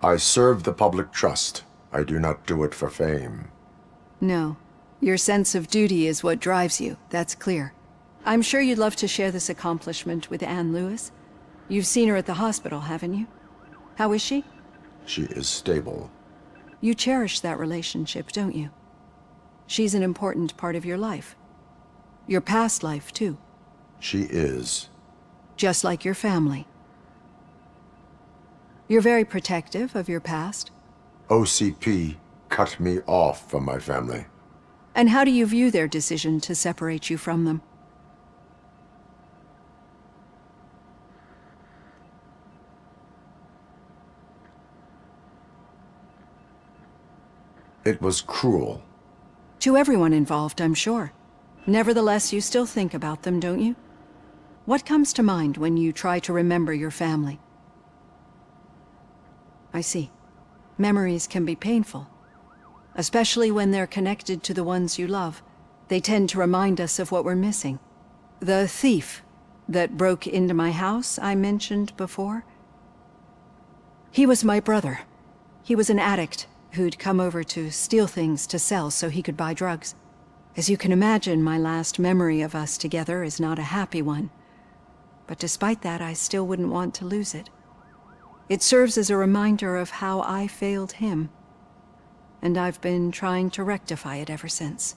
I serve the public trust. I do not do it for fame. No. Your sense of duty is what drives you, that's clear. I'm sure you'd love to share this accomplishment with Anne Lewis. You've seen her at the hospital, haven't you? How is she? She is stable. You cherish that relationship, don't you? She's an important part of your life. Your past life, too. She is. Just like your family. You're very protective of your past. OCP cut me off from my family. And how do you view their decision to separate you from them? It was cruel. To everyone involved, I'm sure. Nevertheless, you still think about them, don't you? What comes to mind when you try to remember your family? I see. Memories can be painful. Especially when they're connected to the ones you love. They tend to remind us of what we're missing. The thief that broke into my house I mentioned before? He was my brother. He was an addict who'd come over to steal things to sell so he could buy drugs. As you can imagine, my last memory of us together is not a happy one. But despite that, I still wouldn't want to lose it. It serves as a reminder of how I failed him. And I've been trying to rectify it ever since.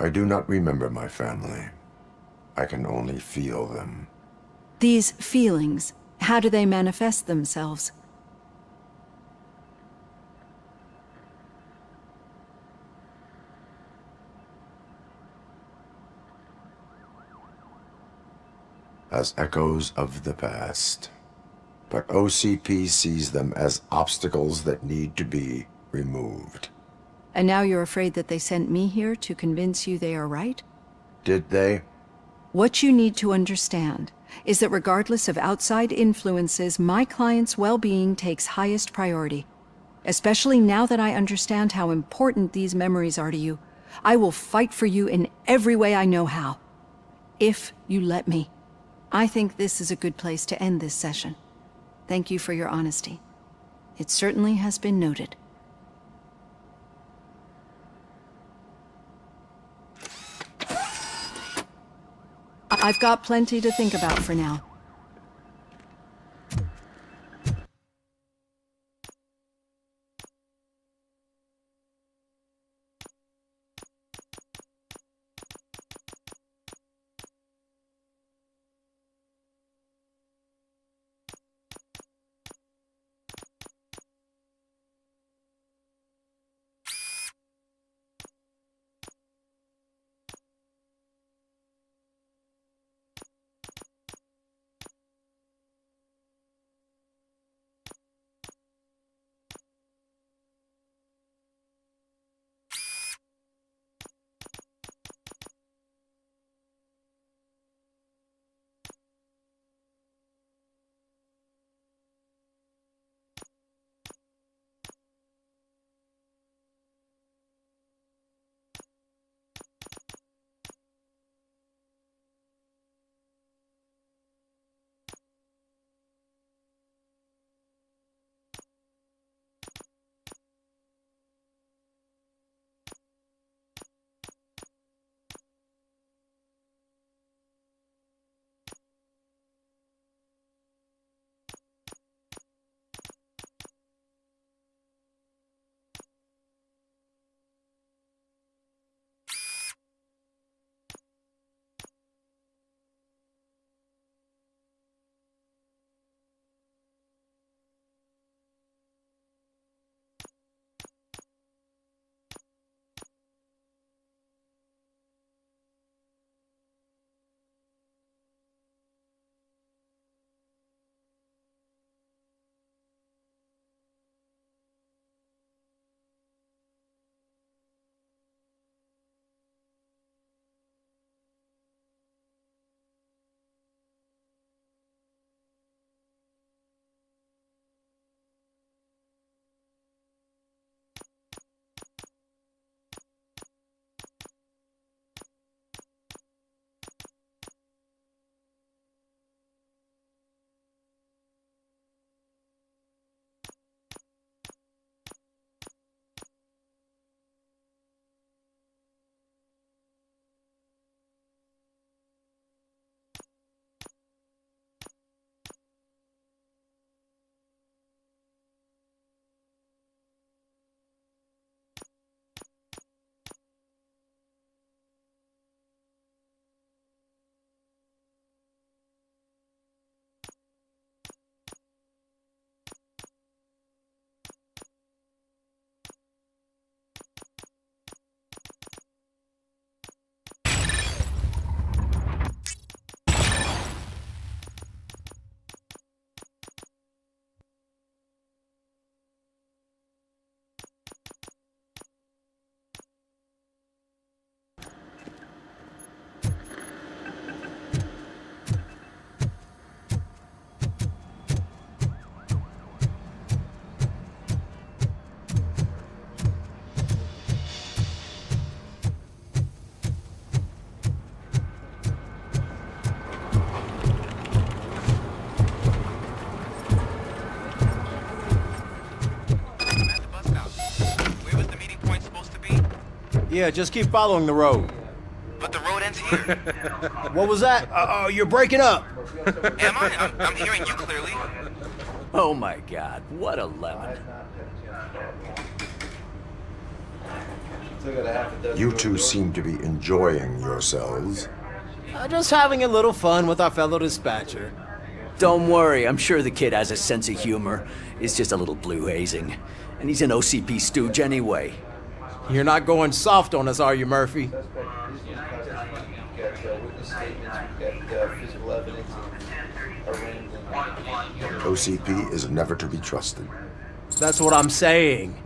I do not remember my family. I can only feel them. These feelings, how do they manifest themselves? As echoes of the past. But OCP sees them as obstacles that need to be removed. And now you're afraid that they sent me here to convince you they are right? Did they? What you need to understand is that regardless of outside influences, my client's well-being takes highest priority. Especially now that I understand how important these memories are to you. I will fight for you in every way I know how. If you let me. I think this is a good place to end this session. Thank you for your honesty. It certainly has been noted. I've got plenty to think about for now. Yeah, just keep following the road. But the road ends here. What was that? You're breaking up. Am I? I'm hearing you clearly. Oh my god, what a lemon. You two seem to be enjoying yourselves. Just having a little fun with our fellow dispatcher. Don't worry, I'm sure the kid has a sense of humor. It's just a little blue hazing. And he's an OCP stooge anyway. You're not going soft on us, are you, Murphy? OCP is never to be trusted. That's what I'm saying.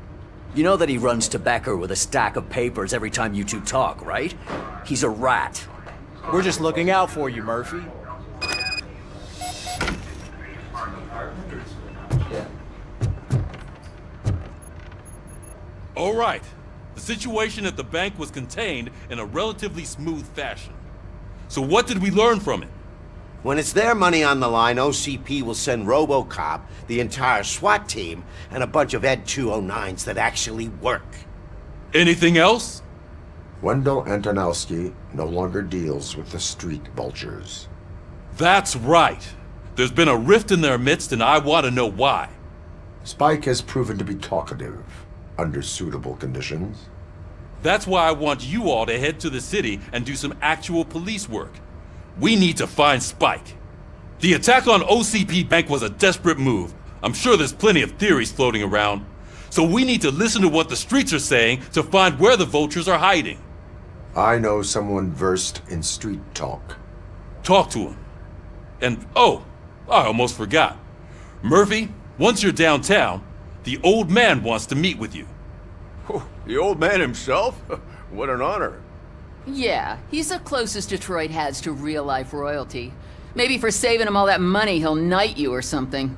You know that he runs to Becker with a stack of papers every time you two talk, right? He's a rat. We're just looking out for you, Murphy. All right. The situation at the bank was contained in a relatively smooth fashion. So what did we learn from it? When it's their money on the line, OCP will send Robocop, the entire SWAT team, and a bunch of Ed 209s that actually work. Anything else? Wendell Antonowski no longer deals with the street vultures. That's right. There's been a rift in their midst, and I want to know why. Spike has proven to be talkative, under suitable conditions. That's why I want you all to head to the city and do some actual police work. We need to find Spike. The attack on OCP Bank was a desperate move. I'm sure there's plenty of theories floating around. So we need to listen to what the streets are saying to find where the vultures are hiding. I know someone versed in street talk. Talk to him. And, oh, I almost forgot. Murphy, once you're downtown, the old man wants to meet with you. Oh, the old man himself? What an honor. Yeah, he's the closest Detroit has to real-life royalty. Maybe for saving him all that money, he'll knight you or something.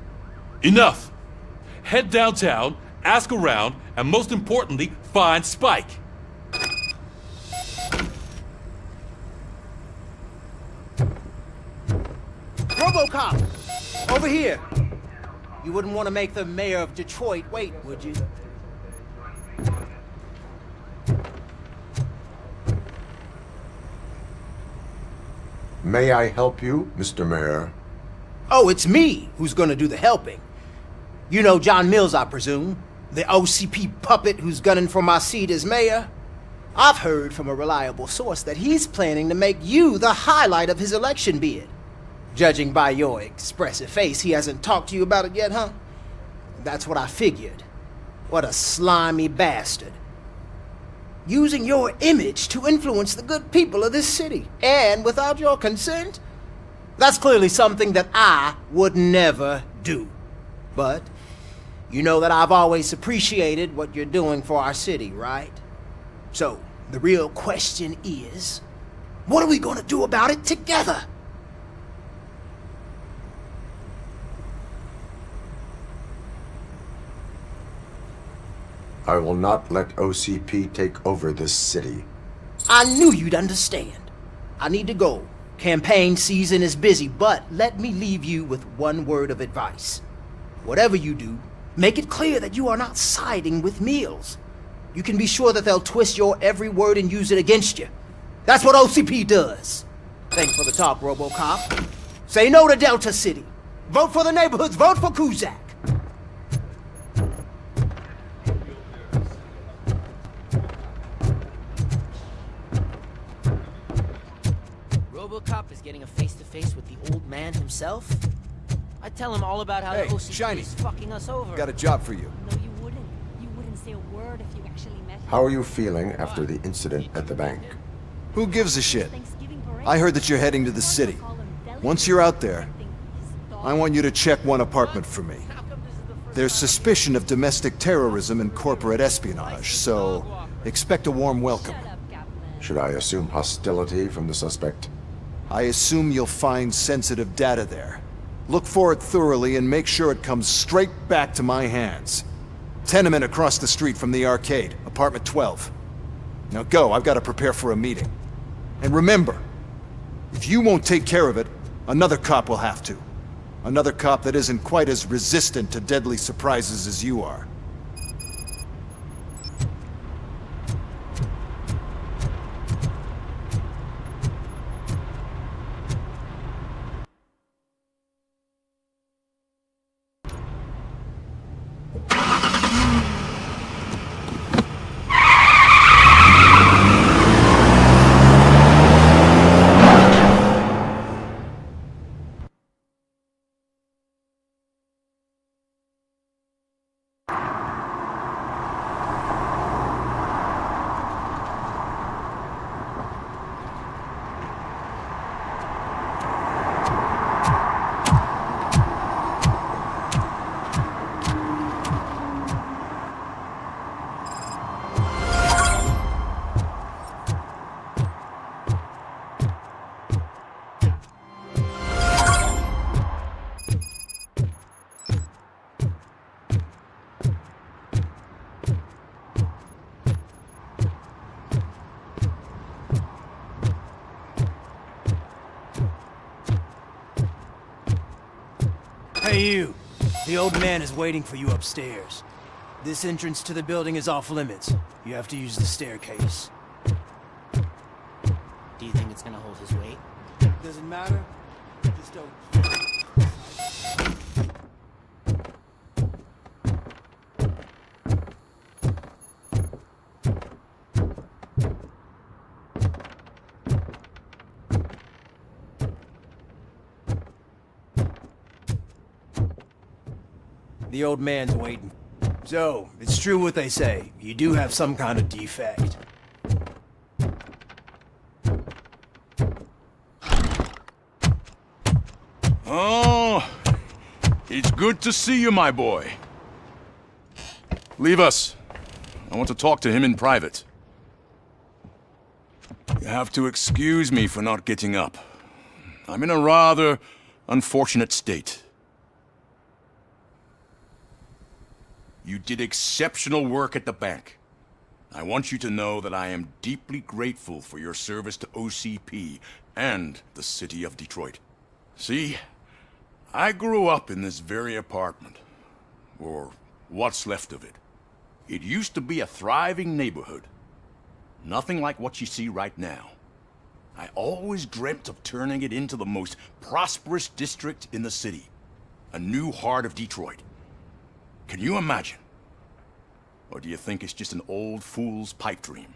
Enough! Head downtown, ask around, and most importantly, find Spike. Robocop! Over here! You wouldn't want to make the mayor of Detroit wait, would you? May I help you, Mr. Mayor? Oh, it's me who's gonna do the helping. You know John Mills, I presume? The OCP puppet who's gunning for my seat as mayor? I've heard from a reliable source that he's planning to make you the highlight of his election bid. Judging by your expressive face, he hasn't talked to you about it yet, huh? That's what I figured. What a slimy bastard. Using your image to influence the good people of this city, and without your consent? That's clearly something that I would never do. But you know that I've always appreciated what you're doing for our city, right? So, the real question is, what are we gonna do about it together? I will not let OCP take over this city. I knew you'd understand. I need to go. Campaign season is busy, but let me leave you with one word of advice. Whatever you do, make it clear that you are not siding with Mills. You can be sure that they'll twist your every word and use it against you. That's what OCP does. Thanks for the talk, Robocop. Say no to Delta City. Vote for the neighborhoods. Vote for Kuzak. Robocop is getting a face-to-face with the old man himself? I'd tell him all about how the OCP is fucking us over. Got a job for you. No, you wouldn't. You wouldn't say a word if you actually met him. How are you feeling after the incident at the bank? Who gives a shit? I heard that you're heading to the city. Once you're out there, I want you to check one apartment for me. There's suspicion of domestic terrorism and corporate espionage, so expect a warm welcome. Should I assume hostility from the suspect? I assume you'll find sensitive data there. Look for it thoroughly and make sure it comes straight back to my hands. Tenement across the street from the arcade, apartment 12. Now go, I've got to prepare for a meeting. And remember, if you won't take care of it, another cop will have to. Another cop that isn't quite as resistant to deadly surprises as you are. Hey you! The old man is waiting for you upstairs. This entrance to the building is off limits. You have to use the staircase. Do you think it's gonna hold his weight? Doesn't matter. Just don't... The old man's waiting. So, it's true what they say. You do have some kind of defect. Oh, it's good to see you, my boy. Leave us. I want to talk to him in private. You have to excuse me for not getting up. I'm in a rather unfortunate state. You did exceptional work at the bank. I want you to know that I am deeply grateful for your service to OCP and the city of Detroit. See, I grew up in this very apartment, or what's left of it. It used to be a thriving neighborhood. Nothing like what you see right now. I always dreamt of turning it into the most prosperous district in the city. A new heart of Detroit. Can you imagine? Or do you think it's just an old fool's pipe dream?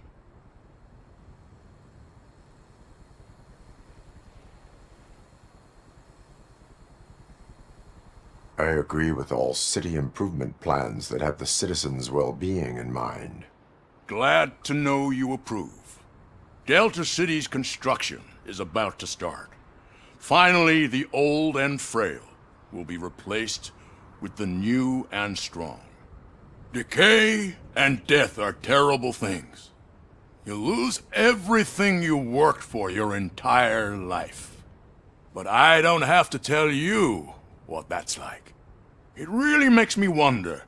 I agree with all city improvement plans that have the citizens' well-being in mind. Glad to know you approve. Delta City's construction is about to start. Finally, the old and frail will be replaced with the new and strong. Decay and death are terrible things. You lose everything you worked for your entire life. But I don't have to tell you what that's like. It really makes me wonder,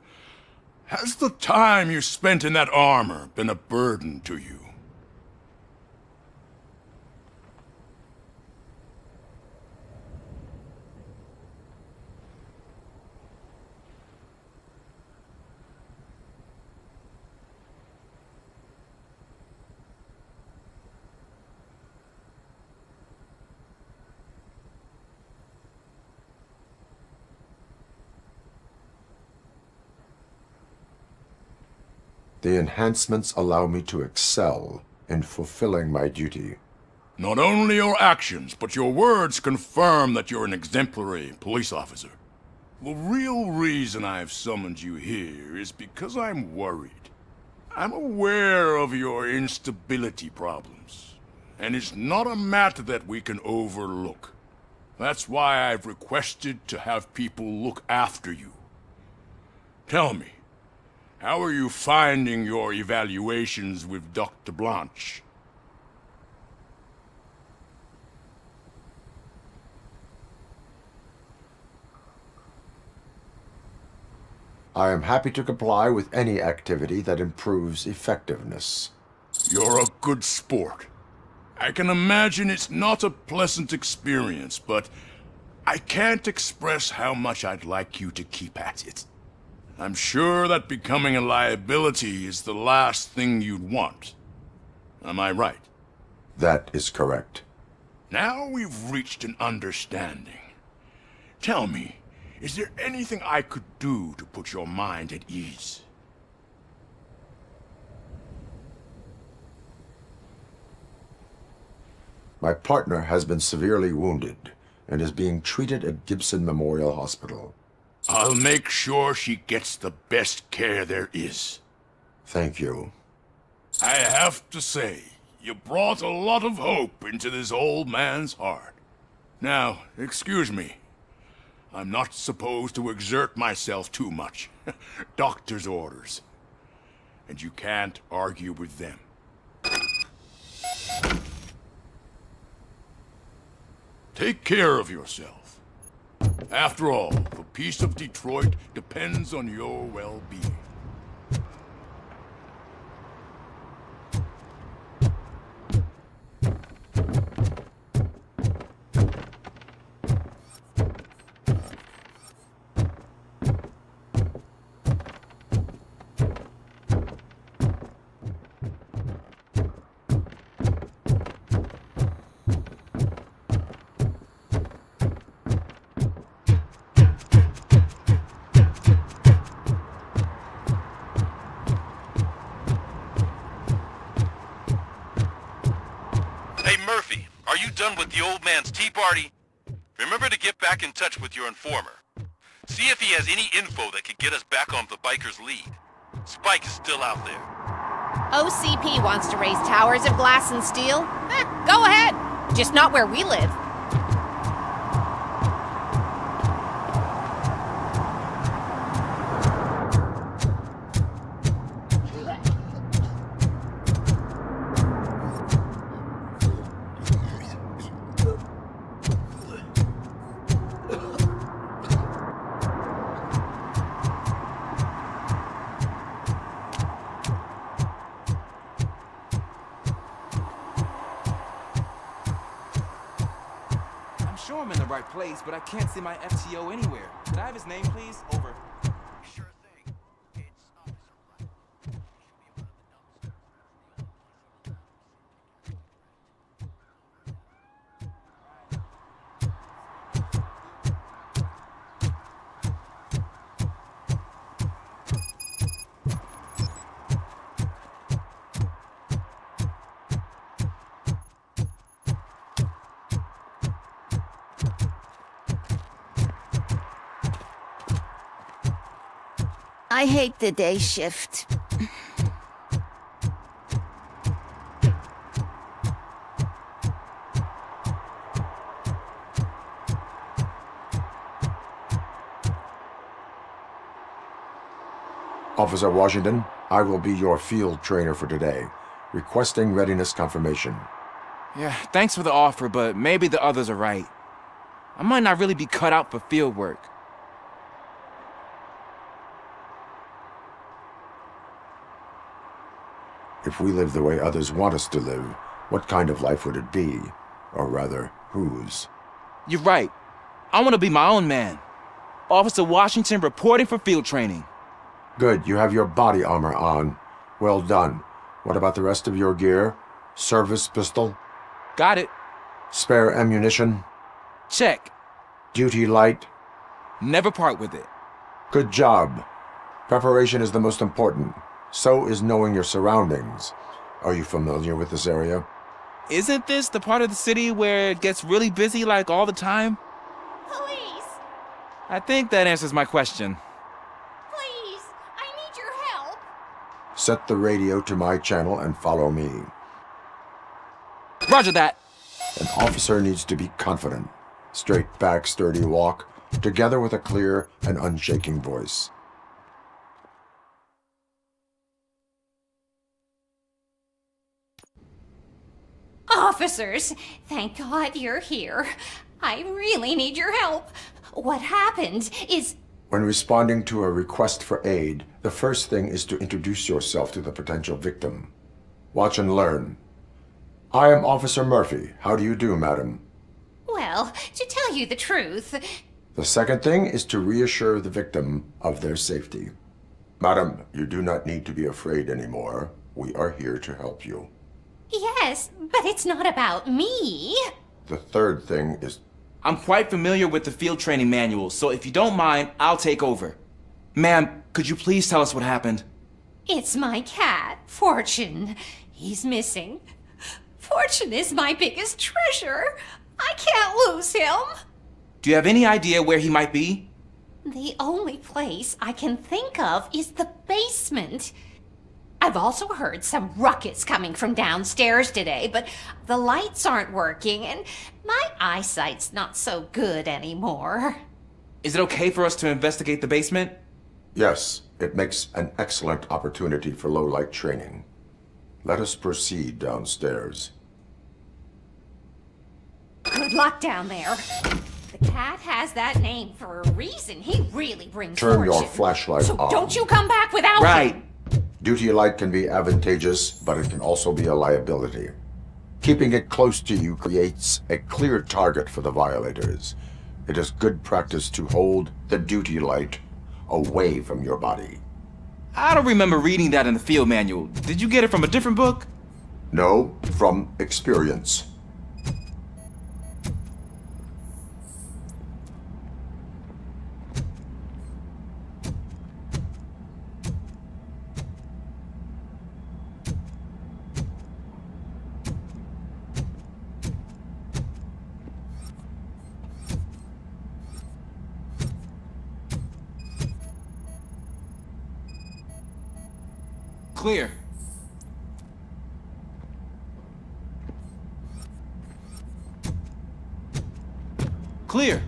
has the time you spent in that armor been a burden to you? The enhancements allow me to excel in fulfilling my duty. Not only your actions, but your words confirm that you're an exemplary police officer. The real reason I've summoned you here is because I'm worried. I'm aware of your instability problems, and it's not a matter that we can overlook. That's why I've requested to have people look after you. Tell me, how are you finding your evaluations with Dr. Blanche? I am happy to comply with any activity that improves effectiveness. You're a good sport. I can imagine it's not a pleasant experience, but I can't express how much I'd like you to keep at it. I'm sure that becoming a liability is the last thing you'd want. Am I right? That is correct. Now we've reached an understanding. Tell me, Is there anything I could do to put your mind at ease? My partner has been severely wounded and is being treated at Gibson Memorial Hospital. I'll make sure she gets the best care there is. Thank you. I have to say, you brought a lot of hope into this old man's heart. Now, excuse me. I'm not supposed to exert myself too much. Doctor's orders. And you can't argue with them. Take care of yourself. After all, the peace of Detroit depends on your well-being. Done with the old man's tea party? Remember to get back in touch with your informer. See if he has any info that could get us back on the biker's lead. Spike is still out there. OCP wants to raise towers of glass and steel? Go ahead. Just not where we live. Place, but I can't see my FTO anywhere. Could I have his name, please? Over. Sure thing. It's I hate the day shift. Officer Washington, I will be your field trainer for today. Requesting readiness confirmation. Yeah, thanks for the offer, but maybe the others are right. I might not really be cut out for field work. If we live the way others want us to live, what kind of life would it be? Or rather, whose? You're right. I want to be my own man. Officer Washington reporting for field training. Good, you have your body armor on. Well done. What about the rest of your gear? Service pistol? Got it. Spare ammunition? Check. Duty light? Never part with it. Good job. Preparation is the most important. So is knowing your surroundings. Are you familiar with this area? Isn't this the part of the city where it gets really busy like all the time? Police! I think that answers my question. Please, I need your help. Set the radio to my channel and follow me. Roger that. An officer needs to be confident. Straight back, sturdy walk, together with a clear and unshaking voice. Officers, thank God you're here. I really need your help. What happened is... When responding to a request for aid, the first thing is to introduce yourself to the potential victim. Watch and learn. I am Officer Murphy. How do you do, madam? Well, to tell you the truth... The second thing is to reassure the victim of their safety. Madam, you do not need to be afraid anymore. We are here to help you. Yes, but it's not about me. The third thing is... I'm quite familiar with the field training manual, so if you don't mind, I'll take over. Ma'am, could you please tell us what happened? It's my cat, Fortune. He's missing. Fortune is my biggest treasure. I can't lose him. Do you have any idea where he might be? The only place I can think of is the basement. I've also heard some ruckus coming from downstairs today, but the lights aren't working and my eyesight's not so good anymore. Is it okay for us to investigate the basement? Yes, it makes an excellent opportunity for low-light training. Let us proceed downstairs. Good luck down there. The cat has that name for a reason. He really brings Turn your fortune. flashlight So on. don't you come back without him. Duty light can be advantageous, but it can also be a liability. Keeping it close to you creates a clear target for the violators. It is good practice to hold the duty light away from your body. I don't remember reading that in the field manual. Did you get it from a different book? No, from experience. Clear. Clear.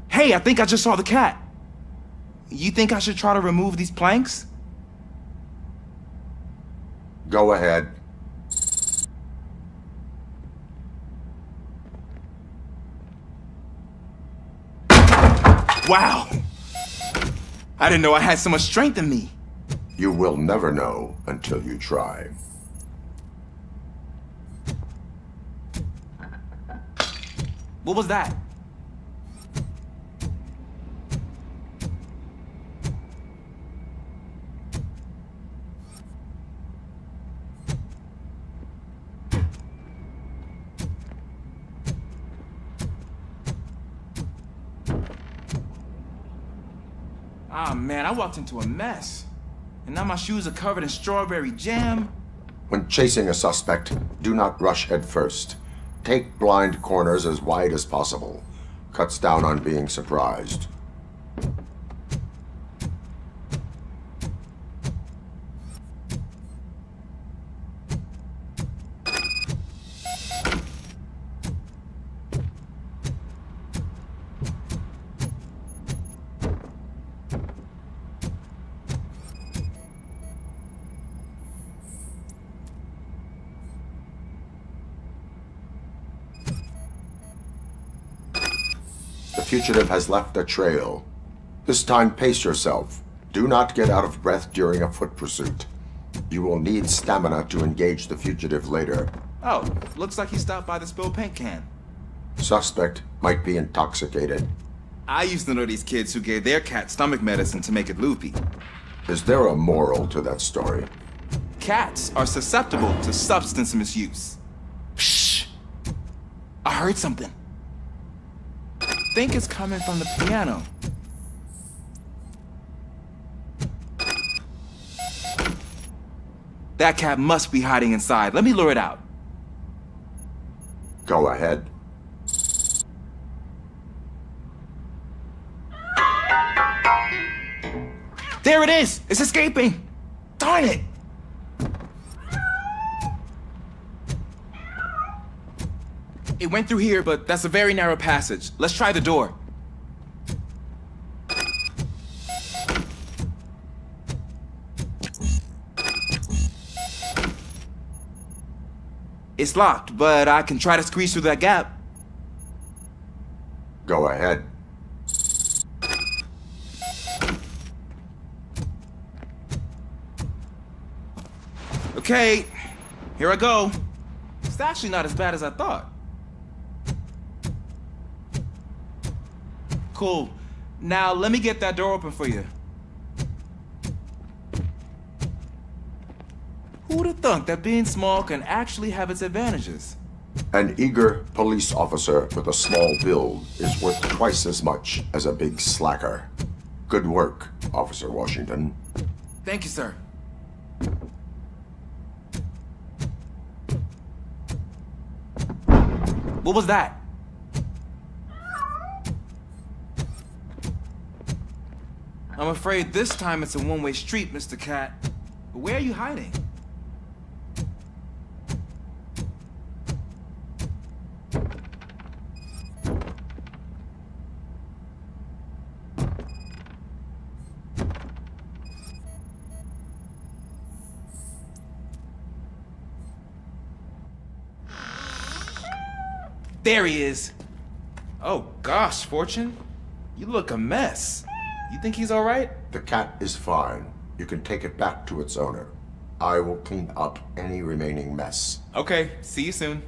Hey, I think I just saw the cat. You think I should try to remove these planks? Go ahead. Wow! I didn't know I had so much strength in me. You will never know until you try. What was that? Ah, man, I walked into a mess. And now my shoes are covered in strawberry jam. When chasing a suspect, do not rush head first. Take blind corners as wide as possible. Cuts down on being surprised. The fugitive has left a trail. This time, pace yourself. Do not get out of breath during a foot pursuit. You will need stamina to engage the fugitive later. Oh, looks like he stopped by the spilled paint can. Suspect might be intoxicated. I used to know these kids who gave their cat stomach medicine to make it loopy. Is there a moral to that story? Cats are susceptible to substance misuse. Shh! I heard something. I think it's coming from the piano. That cat must be hiding inside. Let me lure it out. Go ahead. There it is! It's escaping! Darn it! It went through here, but that's a very narrow passage. Let's try the door. It's locked, but I can try to squeeze through that gap. Go ahead. Okay, here I go. It's actually not as bad as I thought. Cool. Now let me get that door open for you. Who'd have thunk that being small can actually have its advantages? An eager police officer with a small build is worth twice as much as a big slacker. Good work, Officer Washington. Thank you, sir. What was that? I'm afraid this time it's a one-way street, Mr. Cat. But where are you hiding? There he is. Oh gosh, Fortune. You look a mess. You think he's all right? The cat is fine. You can take it back to its owner. I will clean up any remaining mess. Okay, see you soon.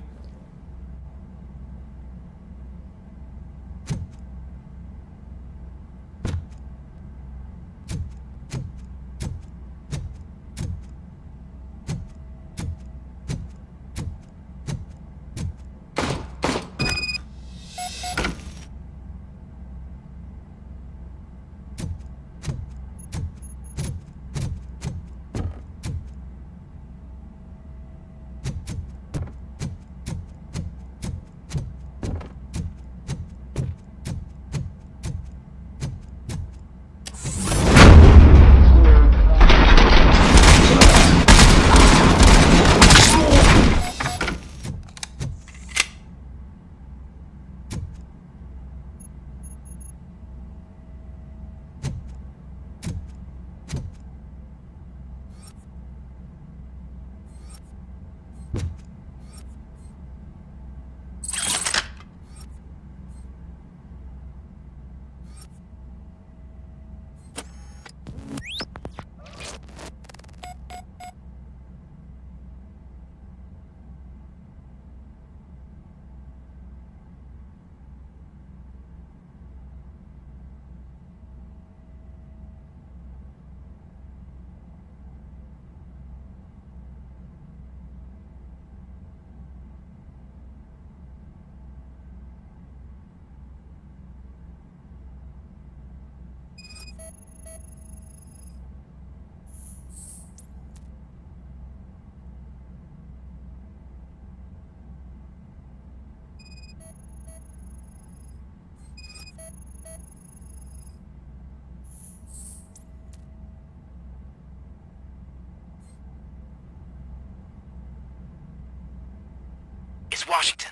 It's Washington.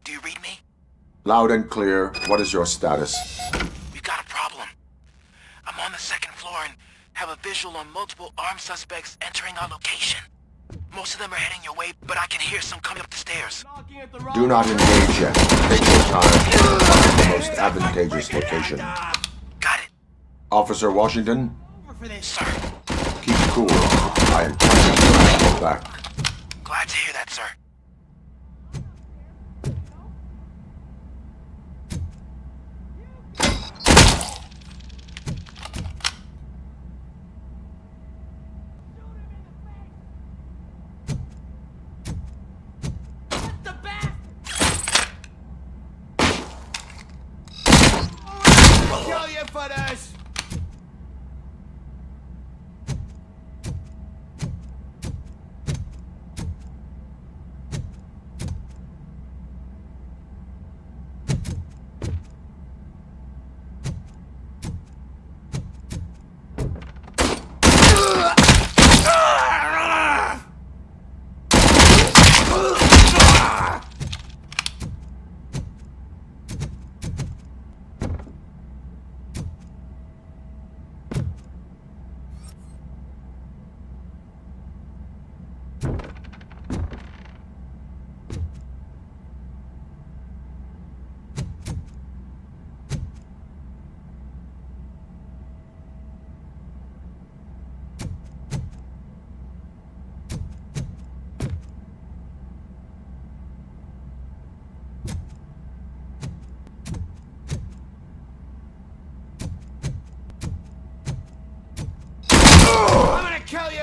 Do you read me? Loud and clear. What is your status? We've got a problem. I'm on the second floor and have a visual on multiple armed suspects entering our location. Most of them are heading your way, but I can hear some coming up the stairs. Do not engage yet. Take your time. Find the most advantageous location. Got it. Officer Washington? Sir. Keep cool. I am trying to go back. Glad to hear that, sir.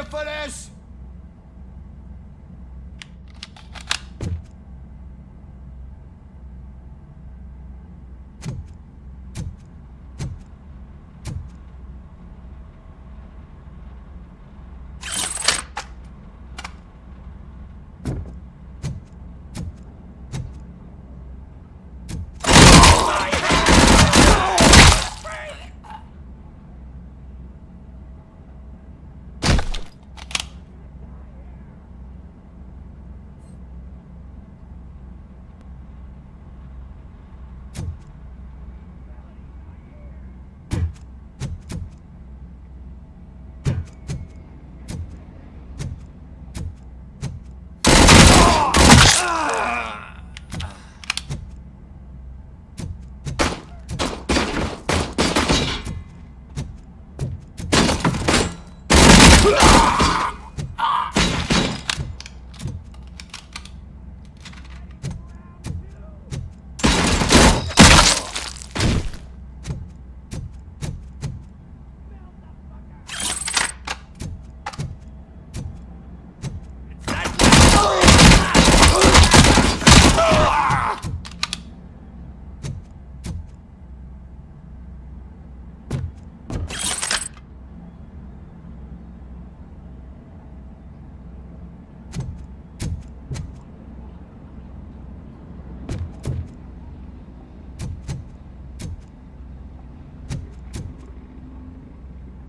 for this?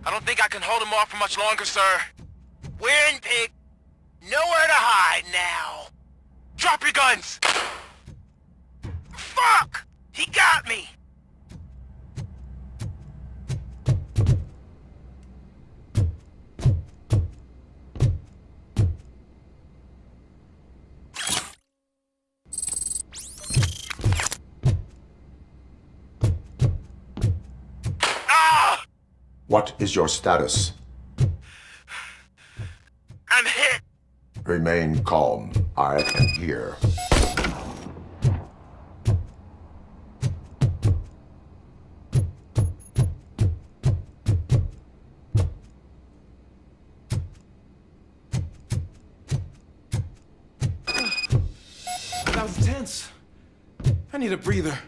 I don't think I can hold him off for much longer, sir. We're in pig. Nowhere to hide now. Drop your guns! Fuck! He got me! What is your status? I'm hit! Remain calm. I am here. That was tense. I need a breather.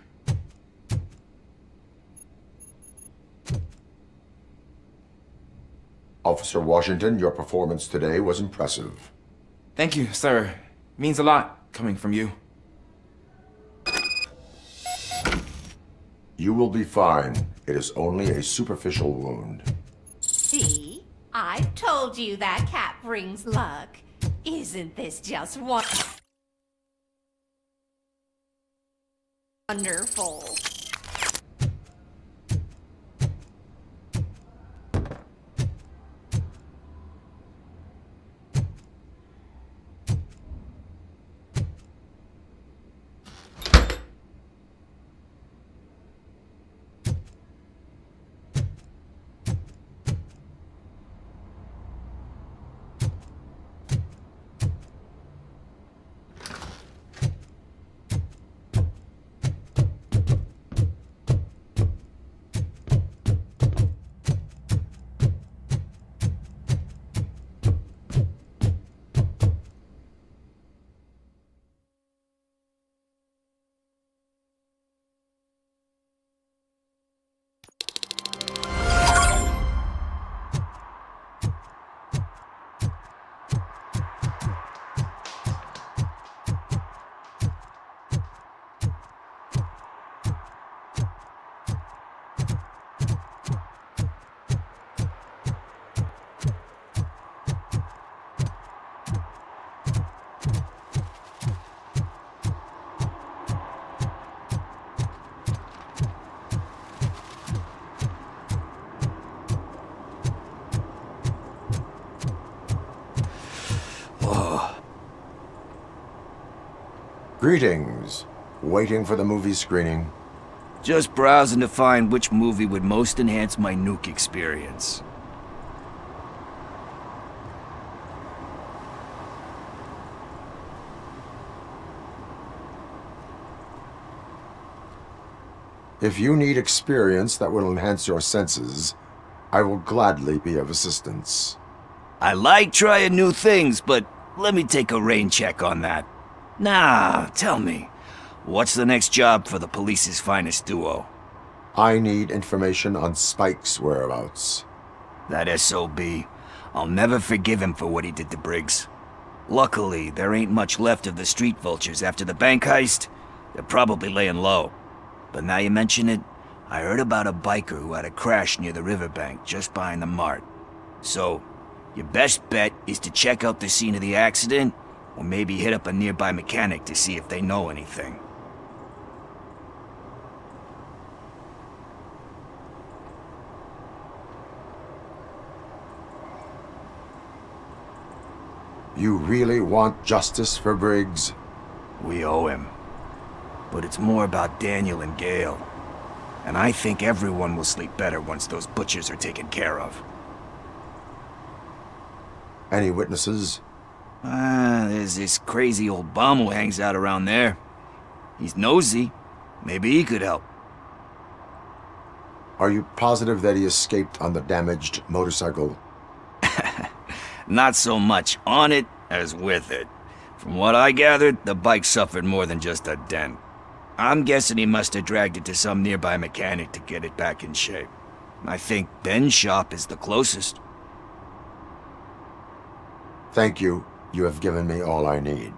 Officer Washington, your performance today was impressive. Thank you, sir. Means a lot coming from you. You will be fine. It is only a superficial wound. See? I've told you that cat brings luck. Isn't this just wonderful? Greetings. Waiting for the movie screening? Just browsing to find which movie would most enhance my nuke experience. If you need experience that will enhance your senses, I will gladly be of assistance. I like trying new things, but let me take a rain check on that. Now, tell me, what's the next job for the police's finest duo? I need information on Spike's whereabouts. That SOB. I'll never forgive him for what he did to Briggs. Luckily, there ain't much left of the street vultures after the bank heist. They're probably laying low. But now you mention it, I heard about a biker who had a crash near the riverbank just behind the mart. So, your best bet is to check out the scene of the accident, or maybe hit up a nearby mechanic to see if they know anything. You really want justice for Briggs? We owe him. But it's more about Daniel and Gale. And I think everyone will sleep better once those butchers are taken care of. Any witnesses? There's this crazy old bum who hangs out around there. He's nosy. Maybe he could help. Are you positive that he escaped on the damaged motorcycle? Not so much on it as with it. From what I gathered, the bike suffered more than just a dent. I'm guessing he must have dragged it to some nearby mechanic to get it back in shape. I think Ben's shop is the closest. Thank you. You have given me all I need.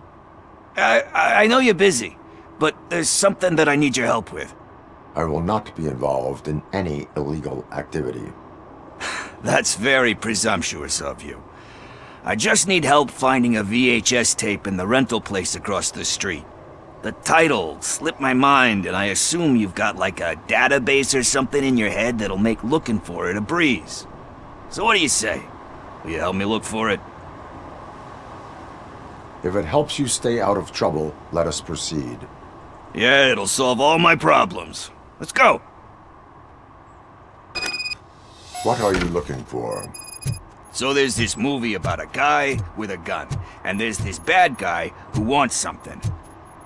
I know you're busy, but there's something that I need your help with. I will not be involved in any illegal activity. That's very presumptuous of you. I just need help finding a VHS tape in the rental place across the street. The title slipped my mind, and I assume you've got like a database or something in your head that'll make looking for it a breeze. So what do you say? Will you help me look for it? If it helps you stay out of trouble, let us proceed. Yeah, it'll solve all my problems. Let's go. What are you looking for? So there's this movie about a guy with a gun, and there's this bad guy who wants something.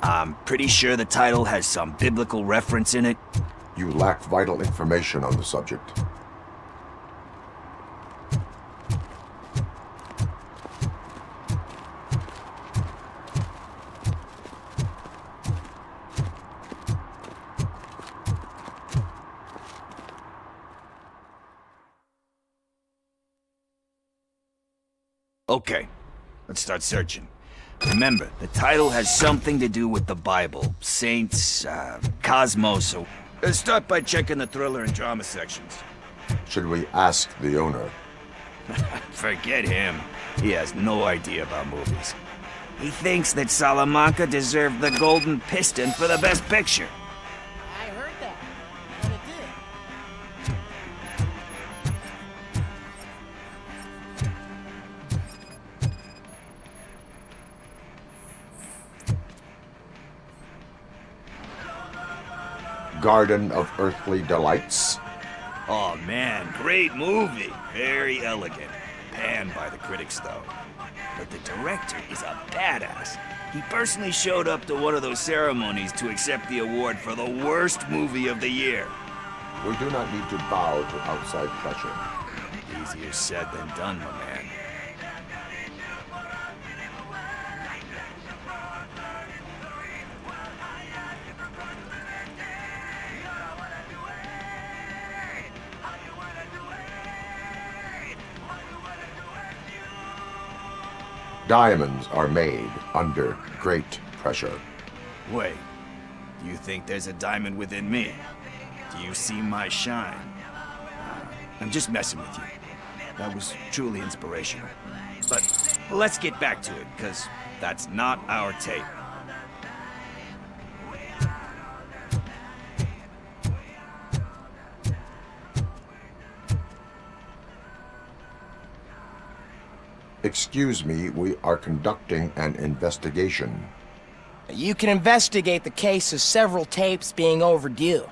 I'm pretty sure the title has some biblical reference in it. You lack vital information on the subject. Okay, let's start searching. Remember, the title has something to do with the Bible, saints, cosmos, so... Let's start by checking the thriller and drama sections. Should we ask the owner? Forget him. He has no idea about movies. He thinks that Salamanca deserved the Golden Piston for the Best Picture. I heard that, but it did. Garden of Earthly Delights? Oh man, great movie. Very elegant. Panned by the critics though. But the director is a badass. He personally showed up to one of those ceremonies to accept the award for the worst movie of the year. We do not need to bow to outside pressure. Easier said than done, my man. Diamonds are made under great pressure. Wait, do you think there's a diamond within me? Do you see my shine? I'm just messing with you. That was truly inspirational. But let's get back to it, because that's not our tape. Excuse me, we are conducting an investigation. You can investigate the case of several tapes being overdue.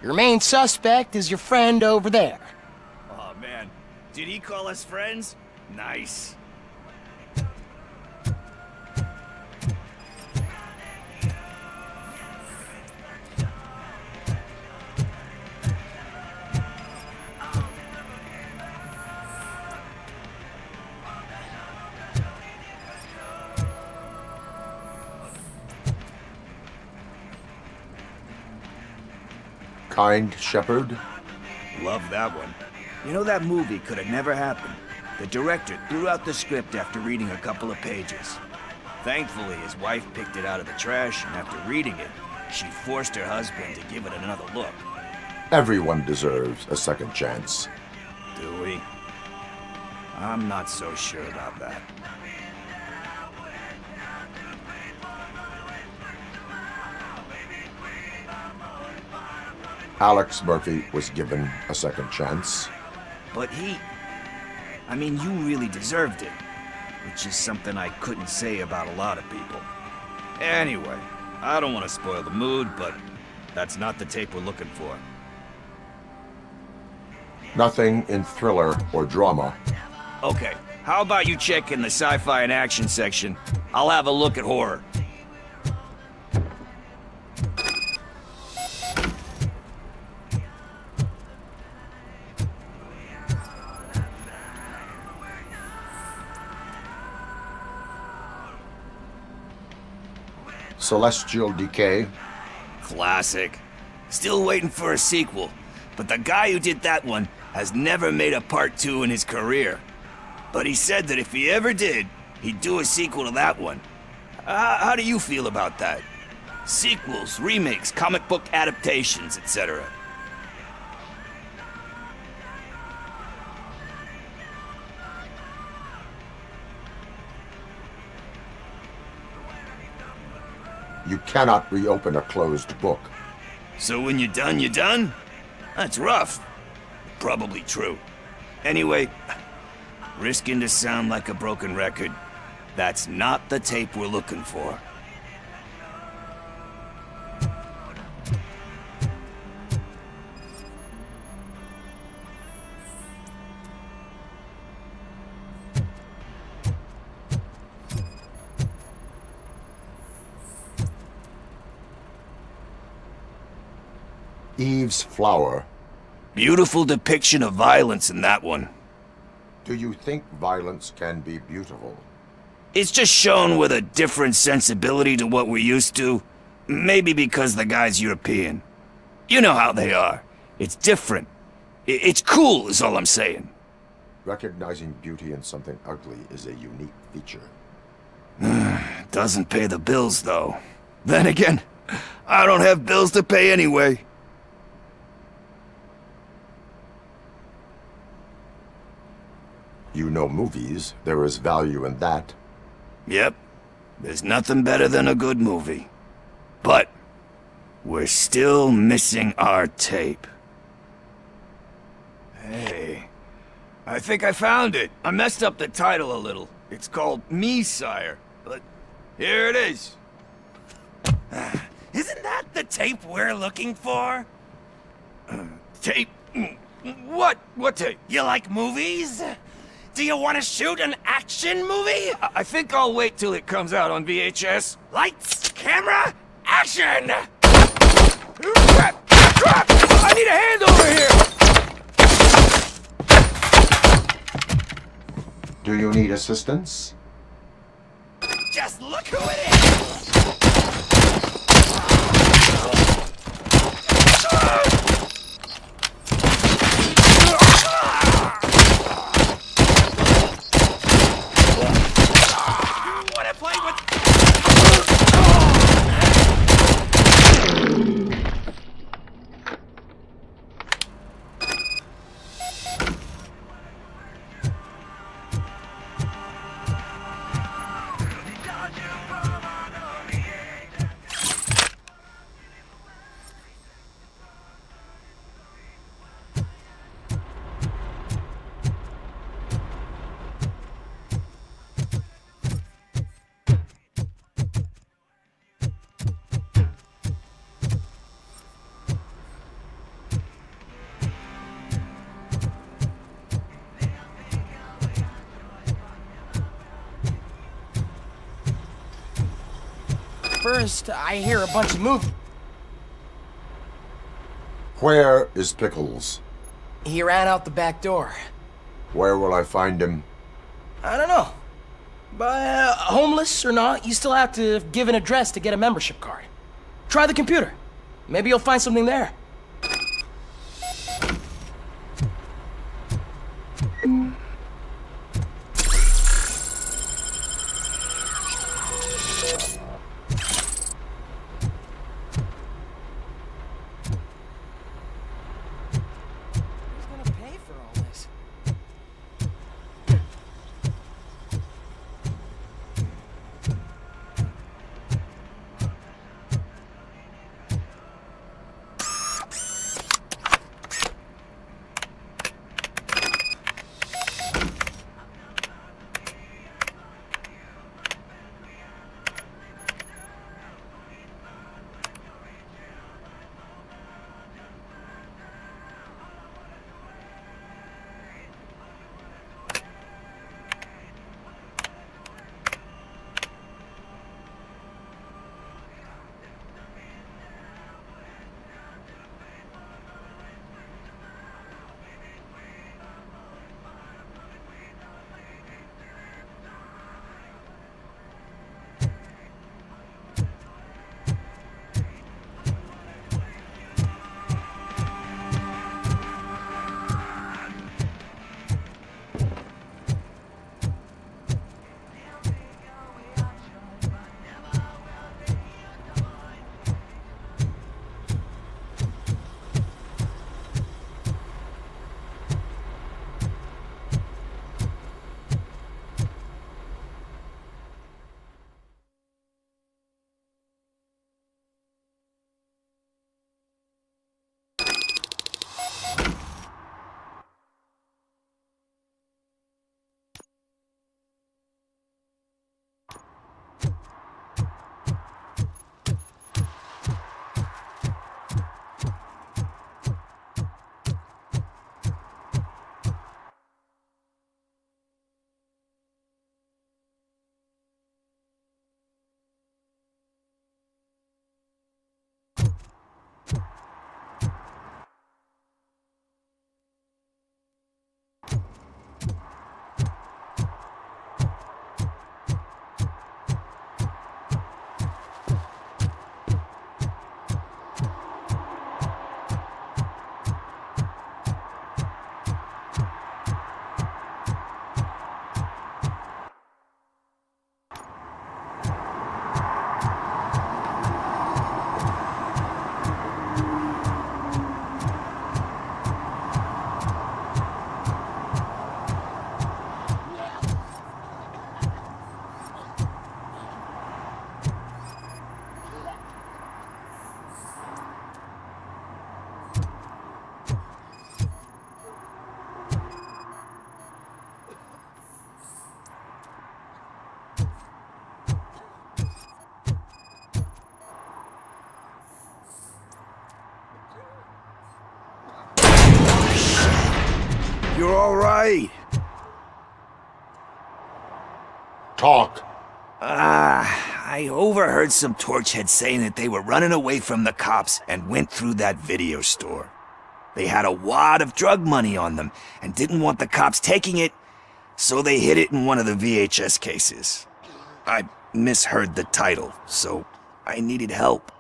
Your main suspect is your friend over there. Oh man, did he call us friends? Nice. kind shepherd? Love that one. You know, that movie could have never happened. The director threw out the script after reading a couple of pages. Thankfully, his wife picked it out of the trash, and after reading it, she forced her husband to give it another look. Everyone deserves a second chance. Do we? I'm not so sure about that. Alex Murphy was given a second chance. But I mean, you really deserved it. Which is something I couldn't say about a lot of people. Anyway, I don't want to spoil the mood, but that's not the tape we're looking for. Nothing in thriller or drama. Okay, how about you check in the sci-fi and action section? I'll have a look at horror. Celestial Decay. Classic. Still waiting for a sequel, but the guy who did that one has never made a part 2 in his career. But he said that if he ever did, he'd do a sequel to that one. How do you feel about that? Sequels, remakes, comic book adaptations, etc. You cannot reopen a closed book. So when you're done, you're done? That's rough. Probably true. Anyway, risking to sound like a broken record, that's not the tape we're looking for. Eve's Flower. Beautiful depiction of violence in that one. Do you think violence can be beautiful? It's just shown with a different sensibility to what we're used to. Maybe because the guy's European. You know how they are. It's different. It's cool, is all I'm saying. Recognizing beauty in something ugly is a unique feature. Doesn't pay the bills, though. Then again, I don't have bills to pay anyway. You know movies. There is value in that. Yep. There's nothing better than a good movie. But we're still missing our tape. Hey, I think I found it. I messed up the title a little. It's called Me, Sire. But here it is. Isn't that the tape we're looking for? Tape? What? What tape? You like movies? Do you want to shoot an action movie? I think I'll wait till it comes out on VHS. Lights, camera, action! Crap! Crap! I need a hand over here! Do you need assistance? Just look who it is! First, I hear a bunch of movement. Where is Pickles? He ran out the back door. Where will I find him? I don't know. But homeless or not, you still have to give an address to get a membership card. Try the computer. Maybe you'll find something there. right? Talk. I overheard some torchheads saying that they were running away from the cops and went through that video store. They had a wad of drug money on them and didn't want the cops taking it, so they hid it in one of the VHS cases. I misheard the title, so I needed help.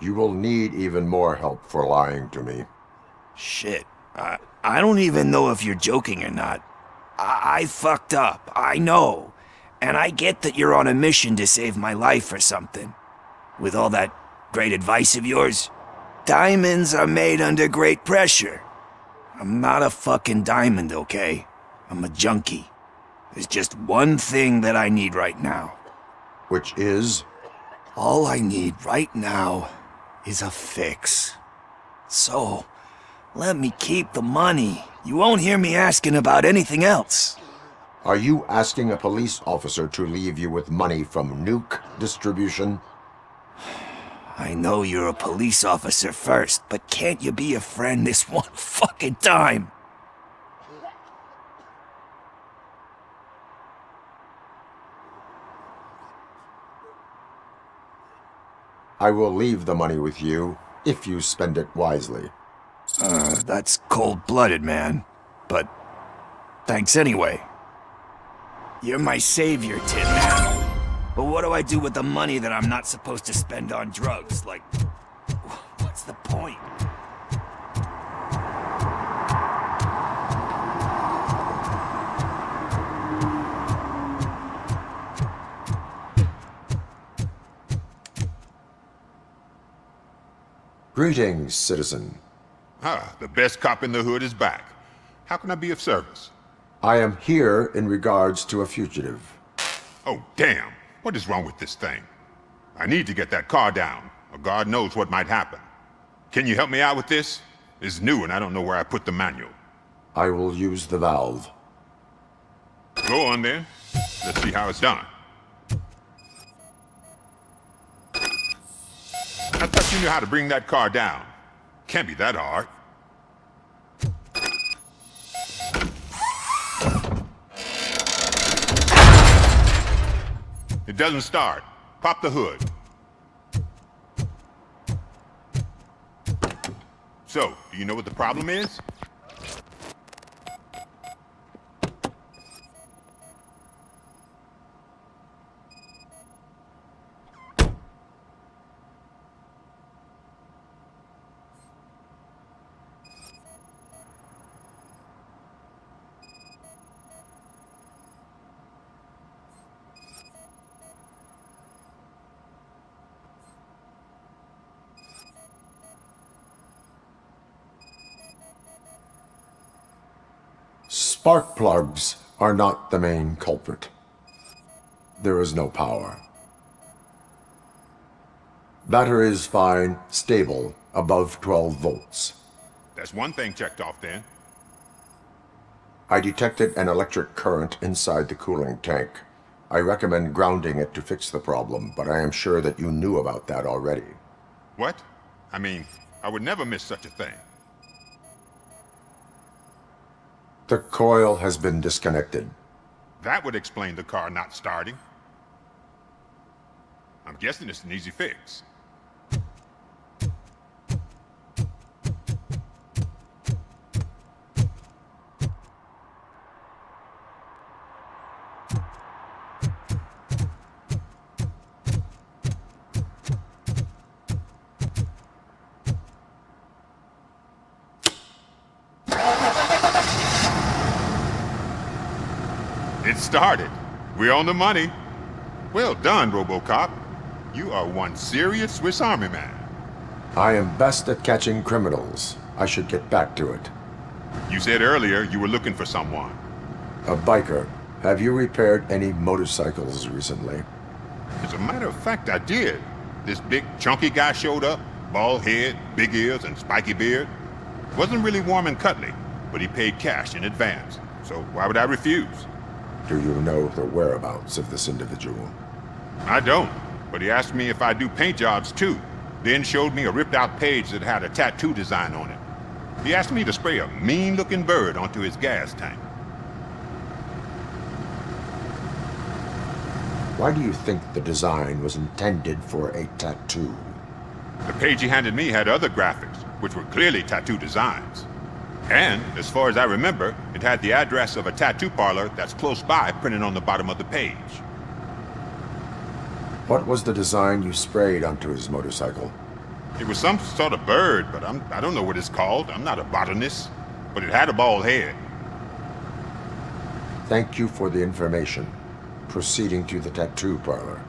You will need even more help for lying to me. Shit. I don't even know if you're joking or not. I fucked up, I know. And I get that you're on a mission to save my life or something. With all that great advice of yours, diamonds are made under great pressure. I'm not a fucking diamond, okay? I'm a junkie. There's just one thing that I need right now. Which is? All I need right now is a fix. So, let me keep the money. You won't hear me asking about anything else. Are you asking a police officer to leave you with money from nuke distribution? I know you're a police officer first, but can't you be a friend this one fucking time? I will leave the money with you if you spend it wisely. That's cold-blooded, man. But thanks anyway. You're my savior, Tin Man. But what do I do with the money that I'm not supposed to spend on drugs? Like, what's the point? Greetings, citizen. The best cop in the hood is back. How can I be of service? I am here in regards to a fugitive. Oh, damn. What is wrong with this thing? I need to get that car down, or God knows what might happen. Can you help me out with this? It's new and I don't know where I put the manual. I will use the valve. Go on then. Let's see how it's done. I thought you knew how to bring that car down. Can't be that hard. It doesn't start. Pop the hood. So, do you know what the problem is? Spark plugs are not the main culprit. There is no power. Battery is fine, stable, above 12 volts. That's one thing checked off then. I detected an electric current inside the cooling tank. I recommend grounding it to fix the problem, but I am sure that you knew about that already. What? I mean, I would never miss such a thing. The coil has been disconnected. That would explain the car not starting. I'm guessing it's an easy fix. It started. We're on the money. Well done, Robocop. You are one serious Swiss Army man. I am best at catching criminals. I should get back to it. You said earlier you were looking for someone. A biker. Have you repaired any motorcycles recently? As a matter of fact, I did. This big, chunky guy showed up. Bald head, big ears, and spiky beard. Wasn't really warm and cuddly, but he paid cash in advance. So why would I refuse? Do you know the whereabouts of this individual? I don't, but he asked me if I do paint jobs too, then showed me a ripped-out page that had a tattoo design on it. He asked me to spray a mean-looking bird onto his gas tank. Why do you think the design was intended for a tattoo? The page he handed me had other graphics, which were clearly tattoo designs. And, as far as I remember, it had the address of a tattoo parlor that's close by printed on the bottom of the page. What was the design you sprayed onto his motorcycle? It was some sort of bird, but I don't know what it's called. I'm not a botanist. But it had a bald head. Thank you for the information. Proceeding to the tattoo parlor.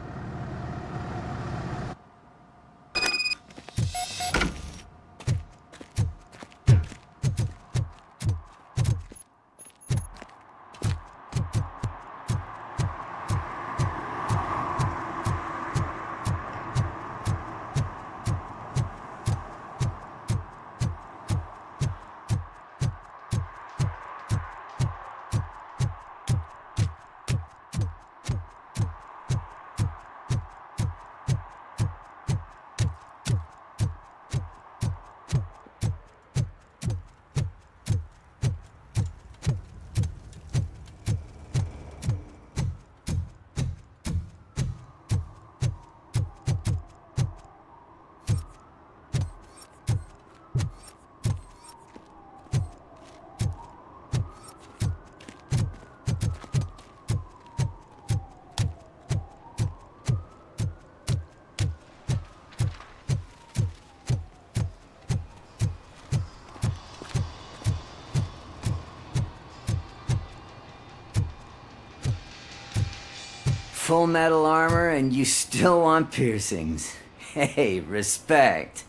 Full metal armor and you still want piercings. Hey, respect.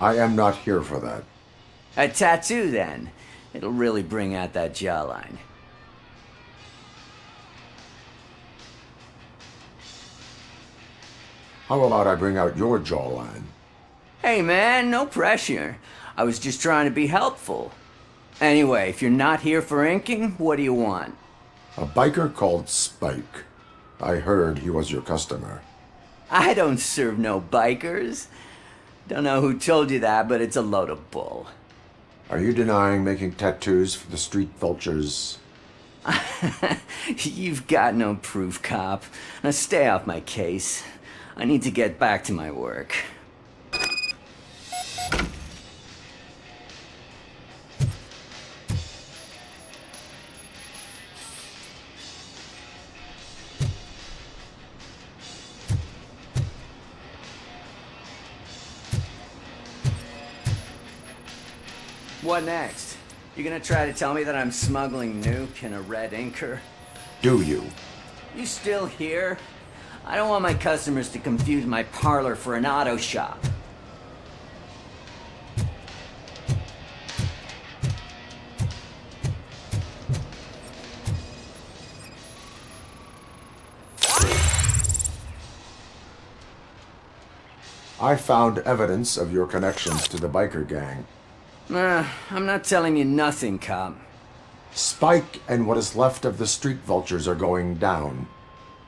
I am not here for that. A tattoo, then. It'll really bring out that jawline. How about I bring out your jawline? Hey, man, no pressure. I was just trying to be helpful. Anyway, if you're not here for inking, what do you want? A biker called Spike. I heard he was your customer. I don't serve no bikers. Don't know who told you that, but it's a load of bull. Are you denying making tattoos for the street vultures? You've got no proof, cop. Now stay off my case. I need to get back to my work. What next? You gonna try to tell me that I'm smuggling nuke in a red inker? Do you? You still here? I don't want my customers to confuse my parlor for an auto shop. I found evidence of your connections to the biker gang. I'm not telling you nothing, cop. Spike and what is left of the street vultures are going down.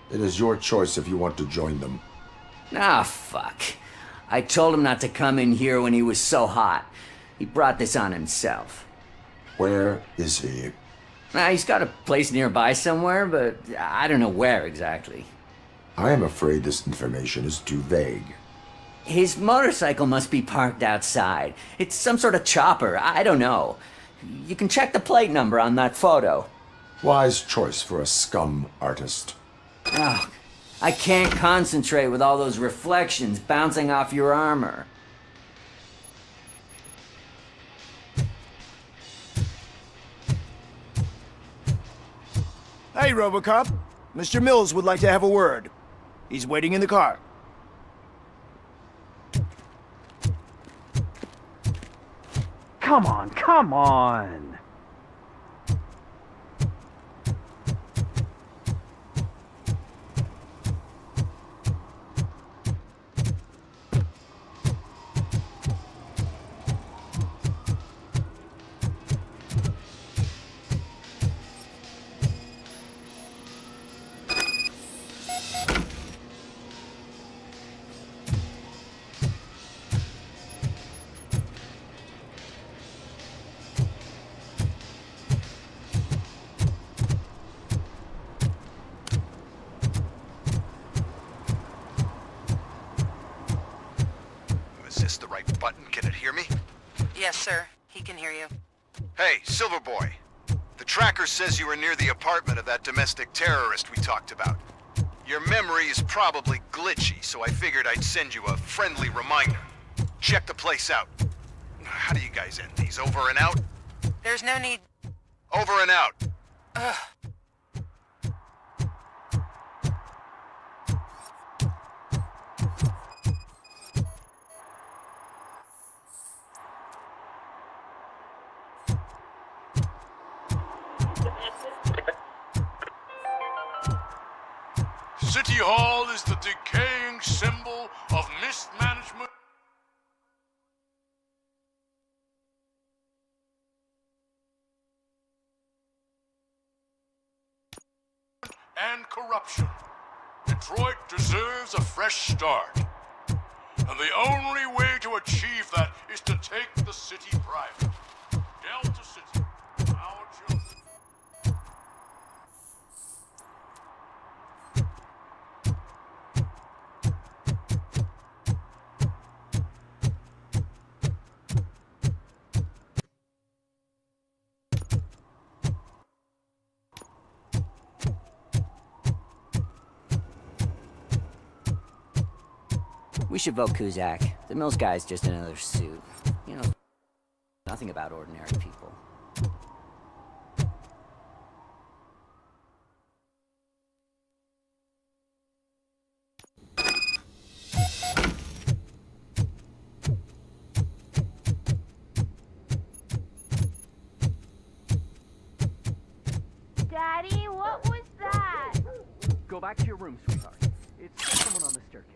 It is your choice if you want to join them. Ah, fuck. I told him not to come in here when he was so hot. He brought this on himself. Where is he? He's got a place nearby somewhere, but I don't know where exactly. I am afraid this information is too vague. His motorcycle must be parked outside. It's some sort of chopper. I don't know. You can check the plate number on that photo. Wise choice for a scum artist. Oh, I can't concentrate with all those reflections bouncing off your armor. Hey, Robocop. Mr. Mills would like to have a word. He's waiting in the car. Come on, come on! button. Can it hear me? Yes, sir. He can hear you. Hey, Silverboy. The tracker says you were near the apartment of that domestic terrorist we talked about. Your memory is probably glitchy, so I figured I'd send you a friendly reminder. Check the place out. How do you guys end these? Over and out? There's no need... Over and out. Ugh. City Hall is the decaying symbol of mismanagement and corruption. Detroit deserves a fresh start. And the only way to achieve that is to take the city private. Delta City, our children. We should vote Kuzak. The Mills guy's just another suit. You know, nothing about ordinary people. Daddy, what was that? Go back to your room, sweetheart. It's someone on the staircase.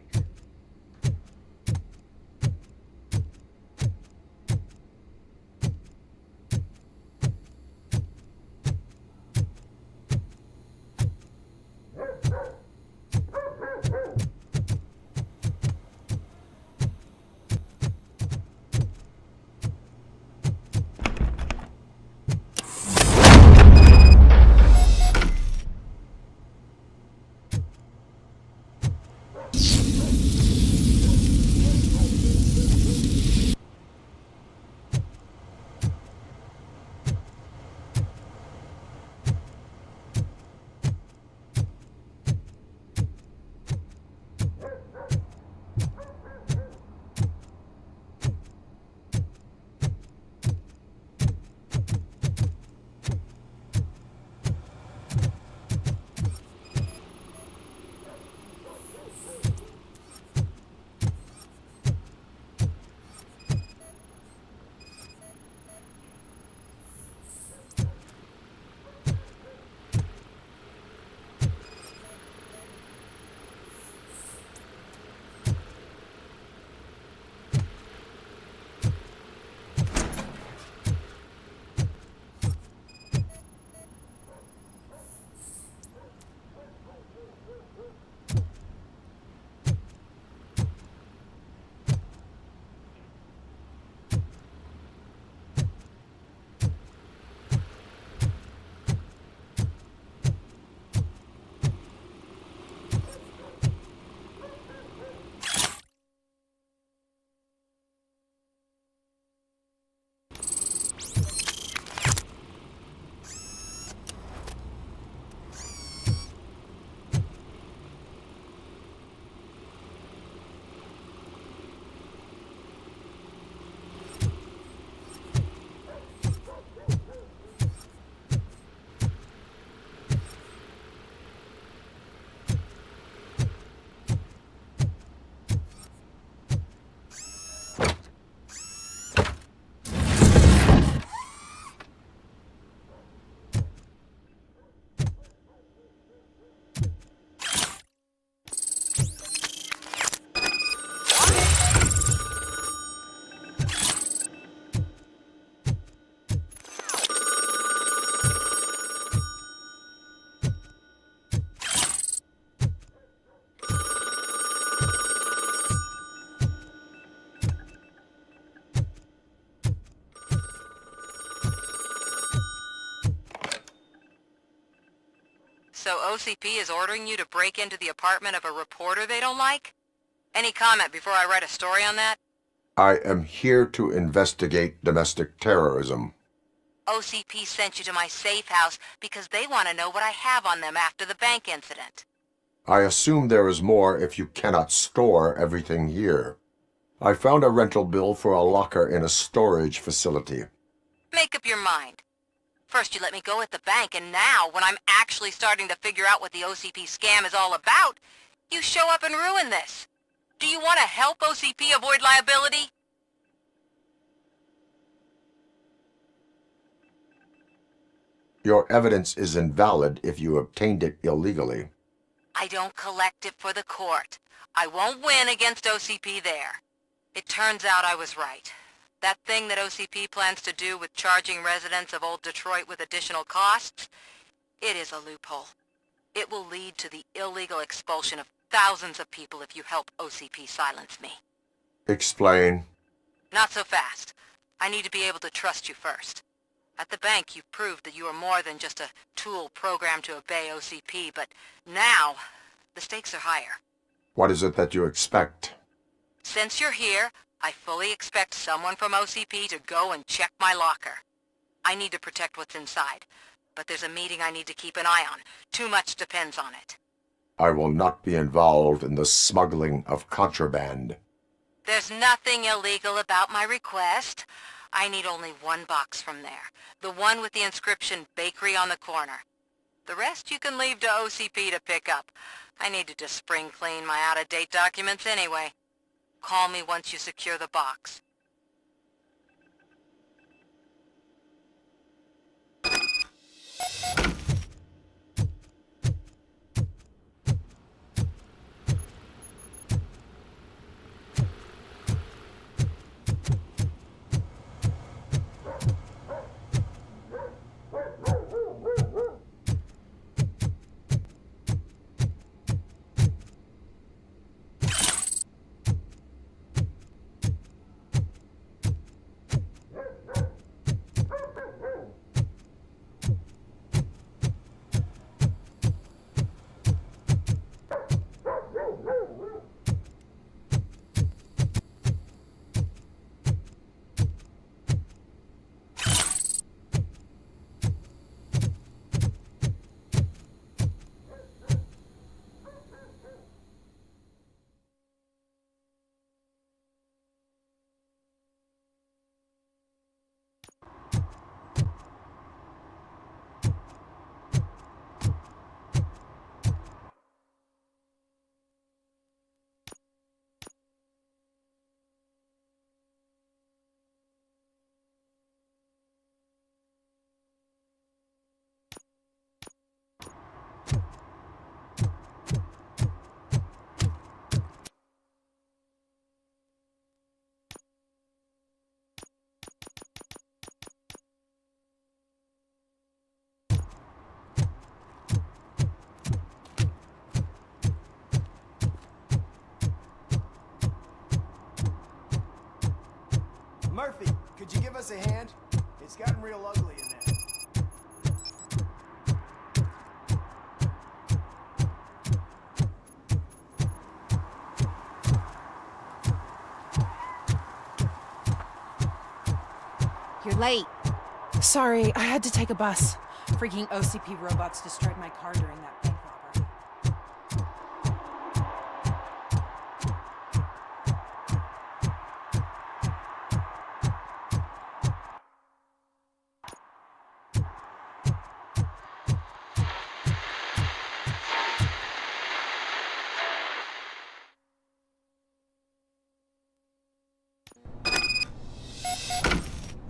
So OCP is ordering you to break into the apartment of a reporter they don't like? Any comment before I write a story on that? I am here to investigate domestic terrorism. OCP sent you to my safe house because they want to know what I have on them after the bank incident. I assume there is more if you cannot store everything here. I found a rental bill for a locker in a storage facility. Make up your mind. First you let me go at the bank, and now, when I'm actually starting to figure out what the OCP scam is all about, you show up and ruin this. Do you want to help OCP avoid liability? Your evidence is invalid if you obtained it illegally. I don't collect it for the court. I won't win against OCP there. It turns out I was right. That thing that OCP plans to do with charging residents of Old Detroit with additional costs, it is a loophole. It will lead to the illegal expulsion of thousands of people if you help OCP silence me. Explain. Not so fast. I need to be able to trust you first. At the bank, you've proved that you are more than just a tool programmed to obey OCP, but now, the stakes are higher. What is it that you expect? Since you're here, I fully expect someone from OCP to go and check my locker. I need to protect what's inside, but there's a meeting I need to keep an eye on. Too much depends on it. I will not be involved in the smuggling of contraband. There's nothing illegal about my request. I need only one box from there. The one with the inscription Bakery on the corner. The rest you can leave to OCP to pick up. I need to just spring clean my out-of-date documents anyway. Call me once you secure the box. Murphy, could you give us a hand? It's gotten real ugly in there. You're late. Sorry, I had to take a bus. Freaking OCP robots destroyed my car during that bank robbery.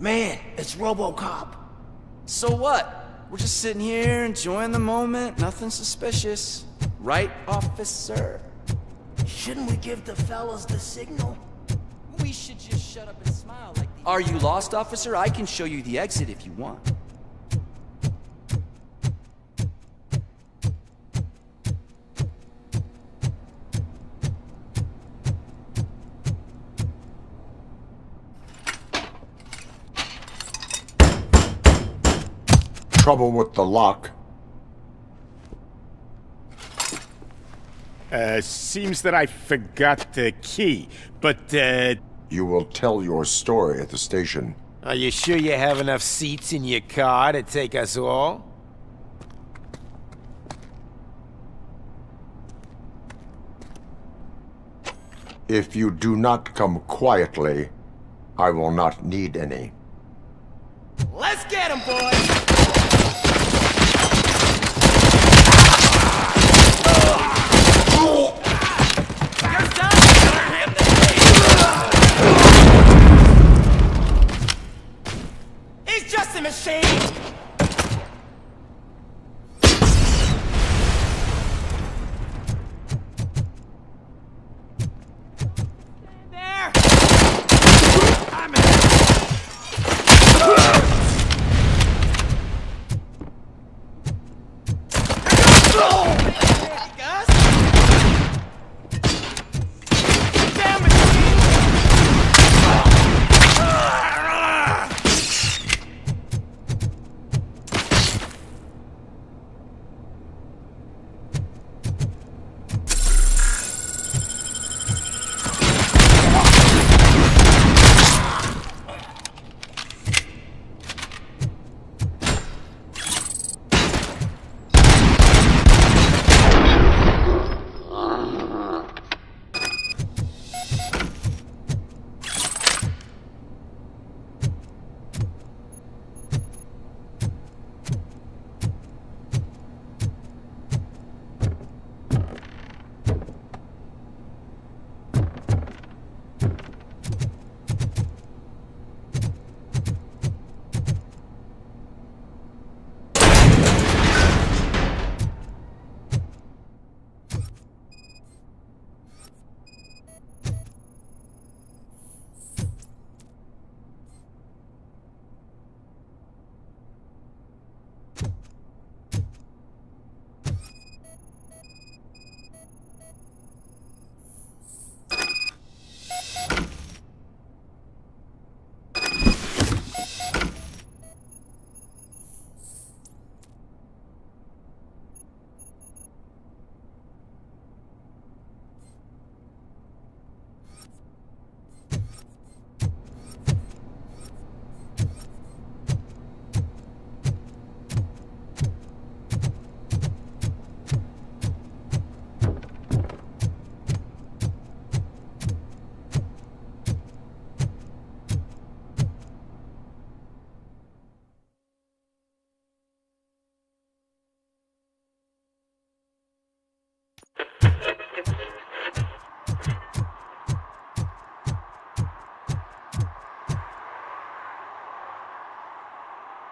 Man, it's Robocop. So what? We're just sitting here enjoying the moment, nothing suspicious. Right, officer? Shouldn't we give the fellas the signal? We should just shut up and smile like the— Are you lost, officer? I can show you the exit if you want. Trouble with the lock. Seems that I forgot the key, but, You will tell your story at the station. Are you sure you have enough seats in your car to take us all? If you do not come quietly, I will not need any. Let's get him, boys! He's just a machine! There! I'm in.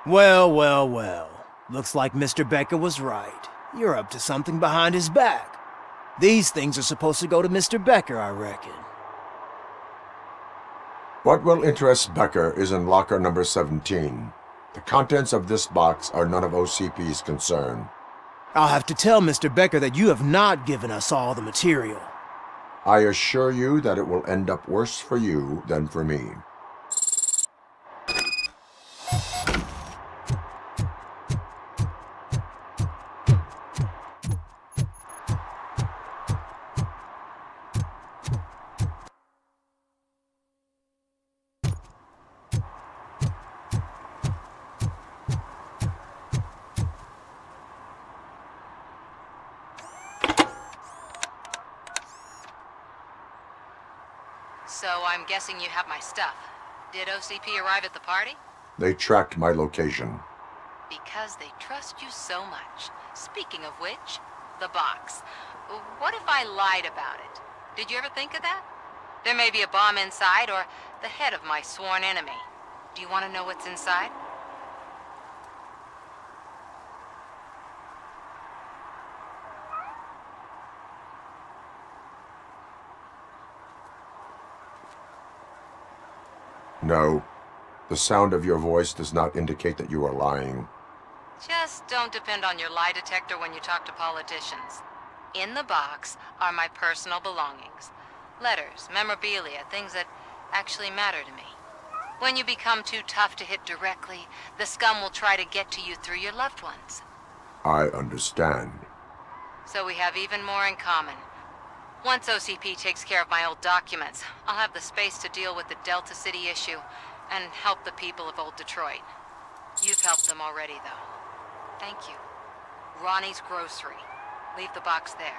Well, well, well. Looks like Mr. Becker was right. You're up to something behind his back. These things are supposed to go to Mr. Becker, I reckon. What will interest Becker is in locker number 17. The contents of this box are none of OCP's concern. I'll have to tell Mr. Becker that you have not given us all the material. I assure you that it will end up worse for you than for me. So I'm guessing you have my stuff. Did OCP arrive at the party? They tracked my location. Because they trust you so much. Speaking of which, the box. What if I lied about it? Did you ever think of that? There may be a bomb inside or the head of my sworn enemy. Do you want to know what's inside? No. The sound of your voice does not indicate that you are lying. Just don't depend on your lie detector when you talk to politicians. In the box are my personal belongings. Letters, memorabilia, things that actually matter to me. When you become too tough to hit directly, the scum will try to get to you through your loved ones. I understand. So we have even more in common. Once OCP takes care of my old documents, I'll have the space to deal with the Delta City issue and help the people of Old Detroit. You've helped them already, though. Thank you. Ronnie's Grocery. Leave the box there.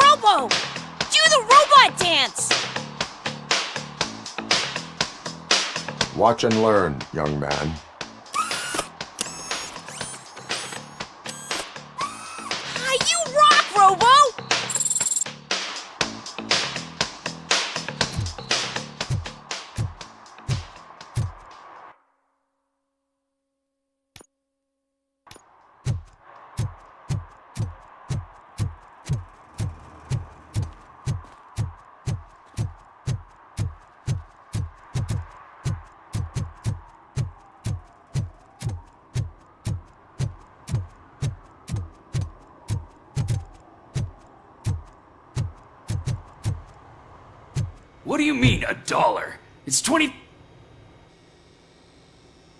Robo! Do the robot dance! Watch and learn, young man. You rock, Robo! What do you mean, $1? It's 20...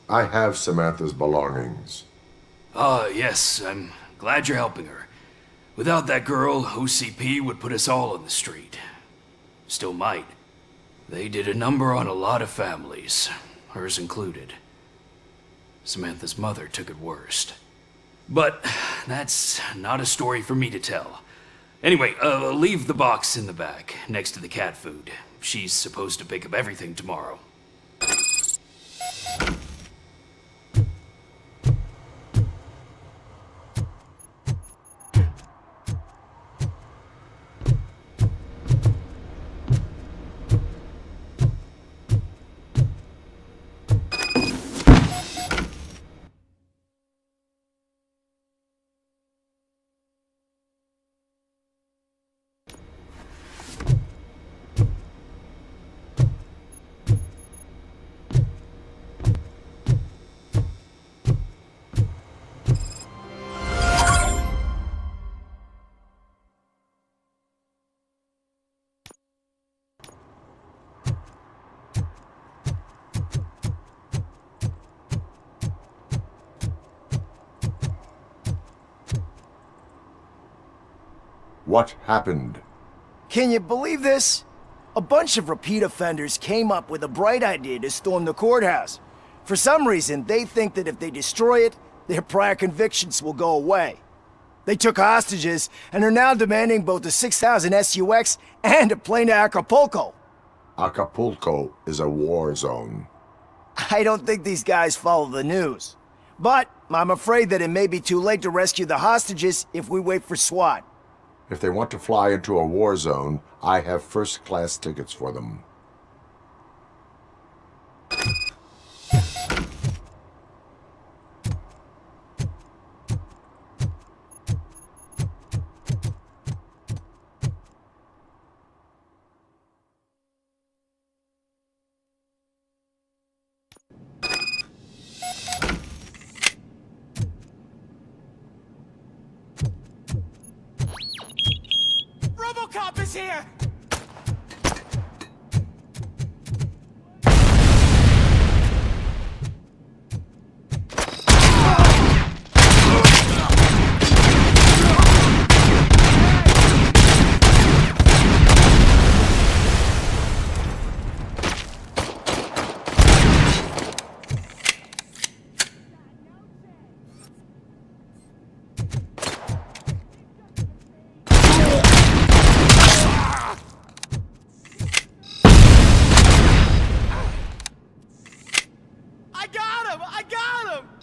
I have Samantha's belongings. Yes, I'm glad you're helping her. Without that girl, OCP would put us all on the street. Still might. They did a number on a lot of families, hers included. Samantha's mother took it worst. But that's not a story for me to tell. Anyway, leave the box in the back, next to the cat food. She's supposed to pick up everything tomorrow. What happened? Can you believe this? A bunch of repeat offenders came up with a bright idea to storm the courthouse. For some reason, they think that if they destroy it, their prior convictions will go away. They took hostages and are now demanding both a 6,000 SUX and a plane to Acapulco. Acapulco is a war zone. I don't think these guys follow the news. But I'm afraid that it may be too late to rescue the hostages if we wait for SWAT. If they want to fly into a war zone, I have first-class tickets for them. Robocop is here! I got him!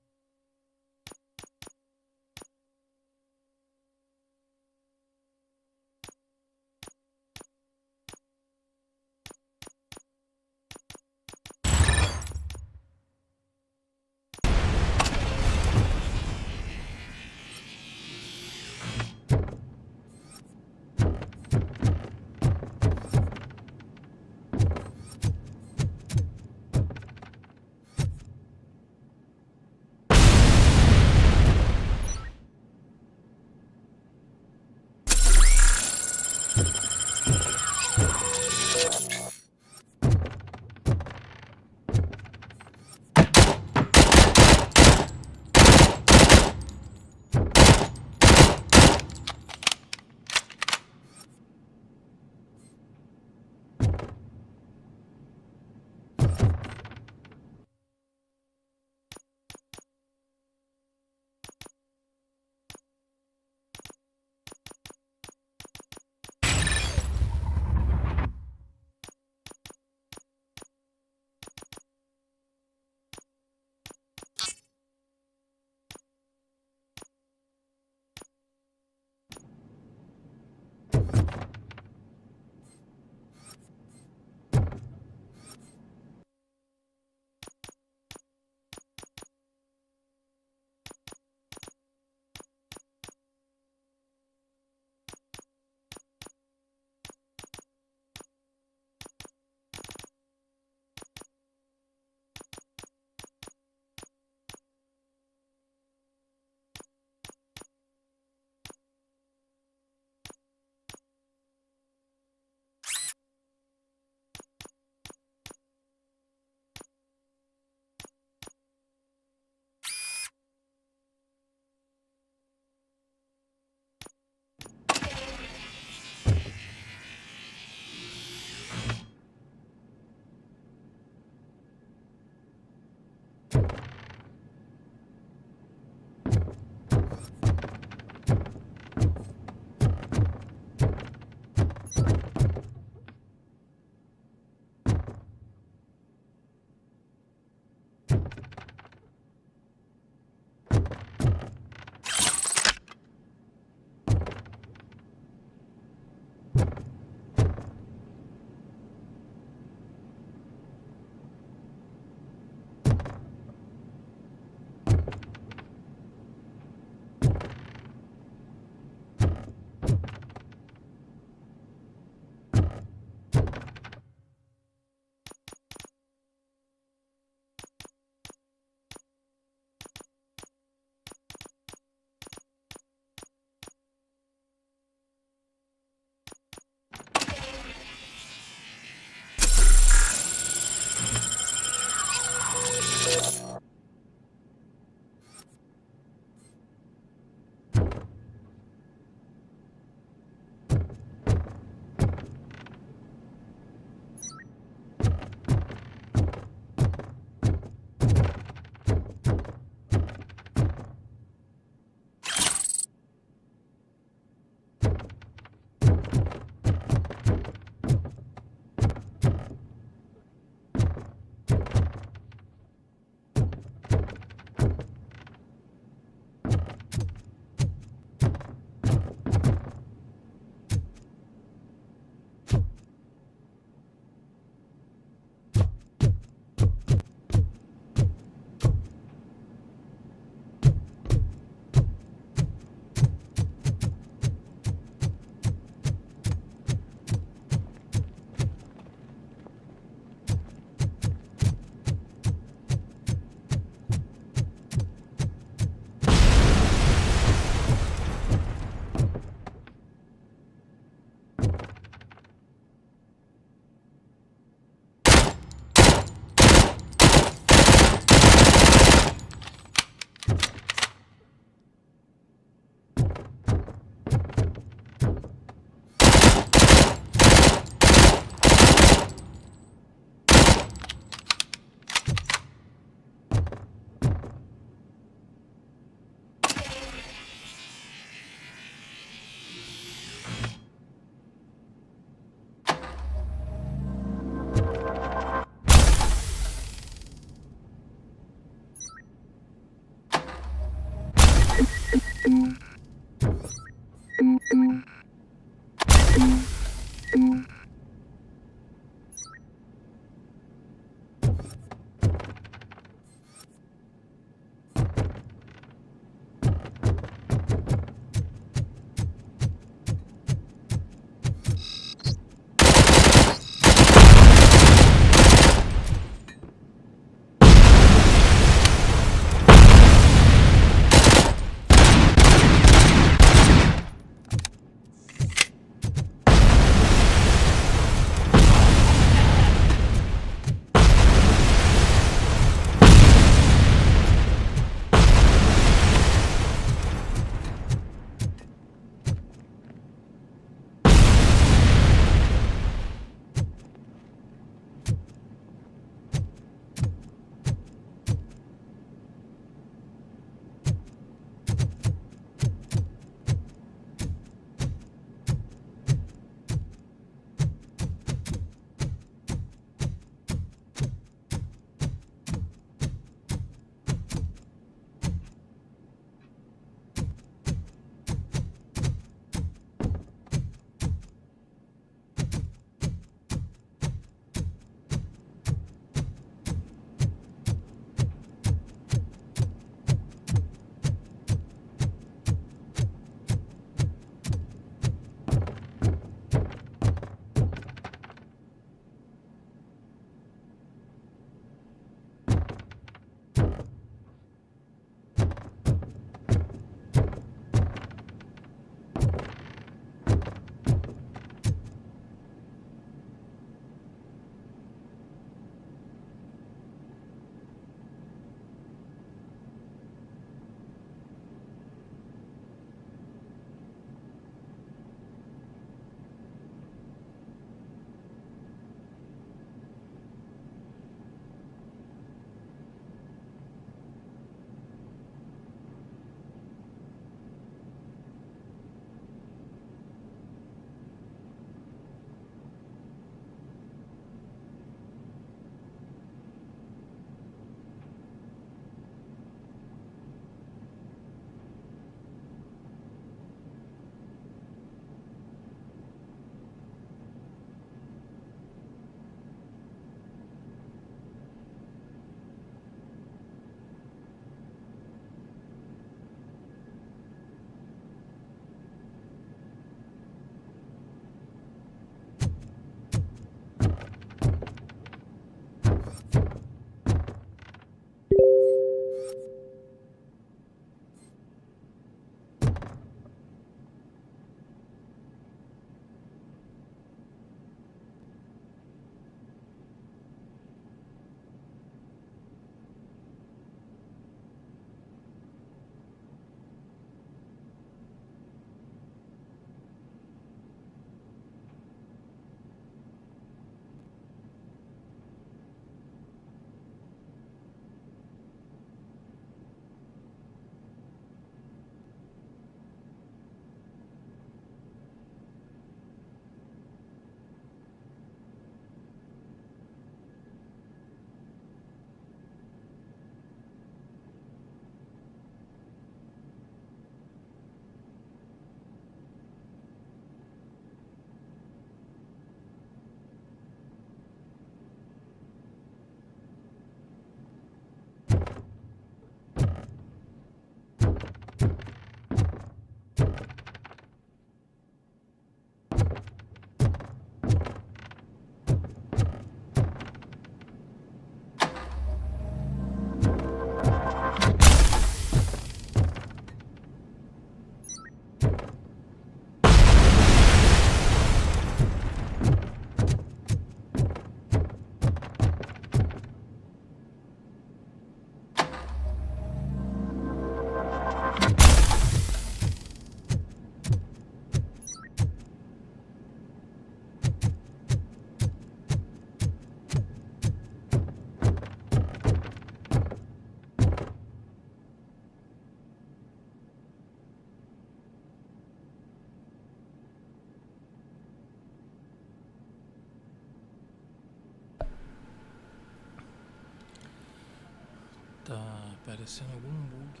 aparecendo algum bug.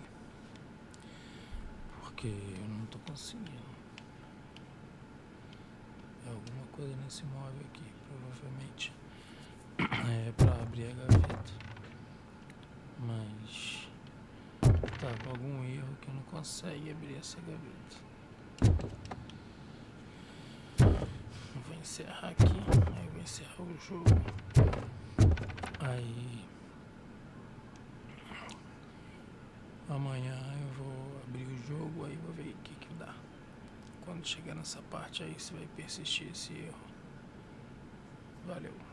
Porque eu não tô conseguindo. É alguma coisa nesse móvel aqui, provavelmente. É pra abrir a gaveta. Mas tá com algum erro que não consegue abrir essa gaveta. Eu vou encerrar aqui. Aí eu vou encerrar o jogo. Aí amanhã eu vou abrir o jogo, aí vou ver o que dá. Quando chegar nessa parte aí, se vai persistir esse erro. Valeu.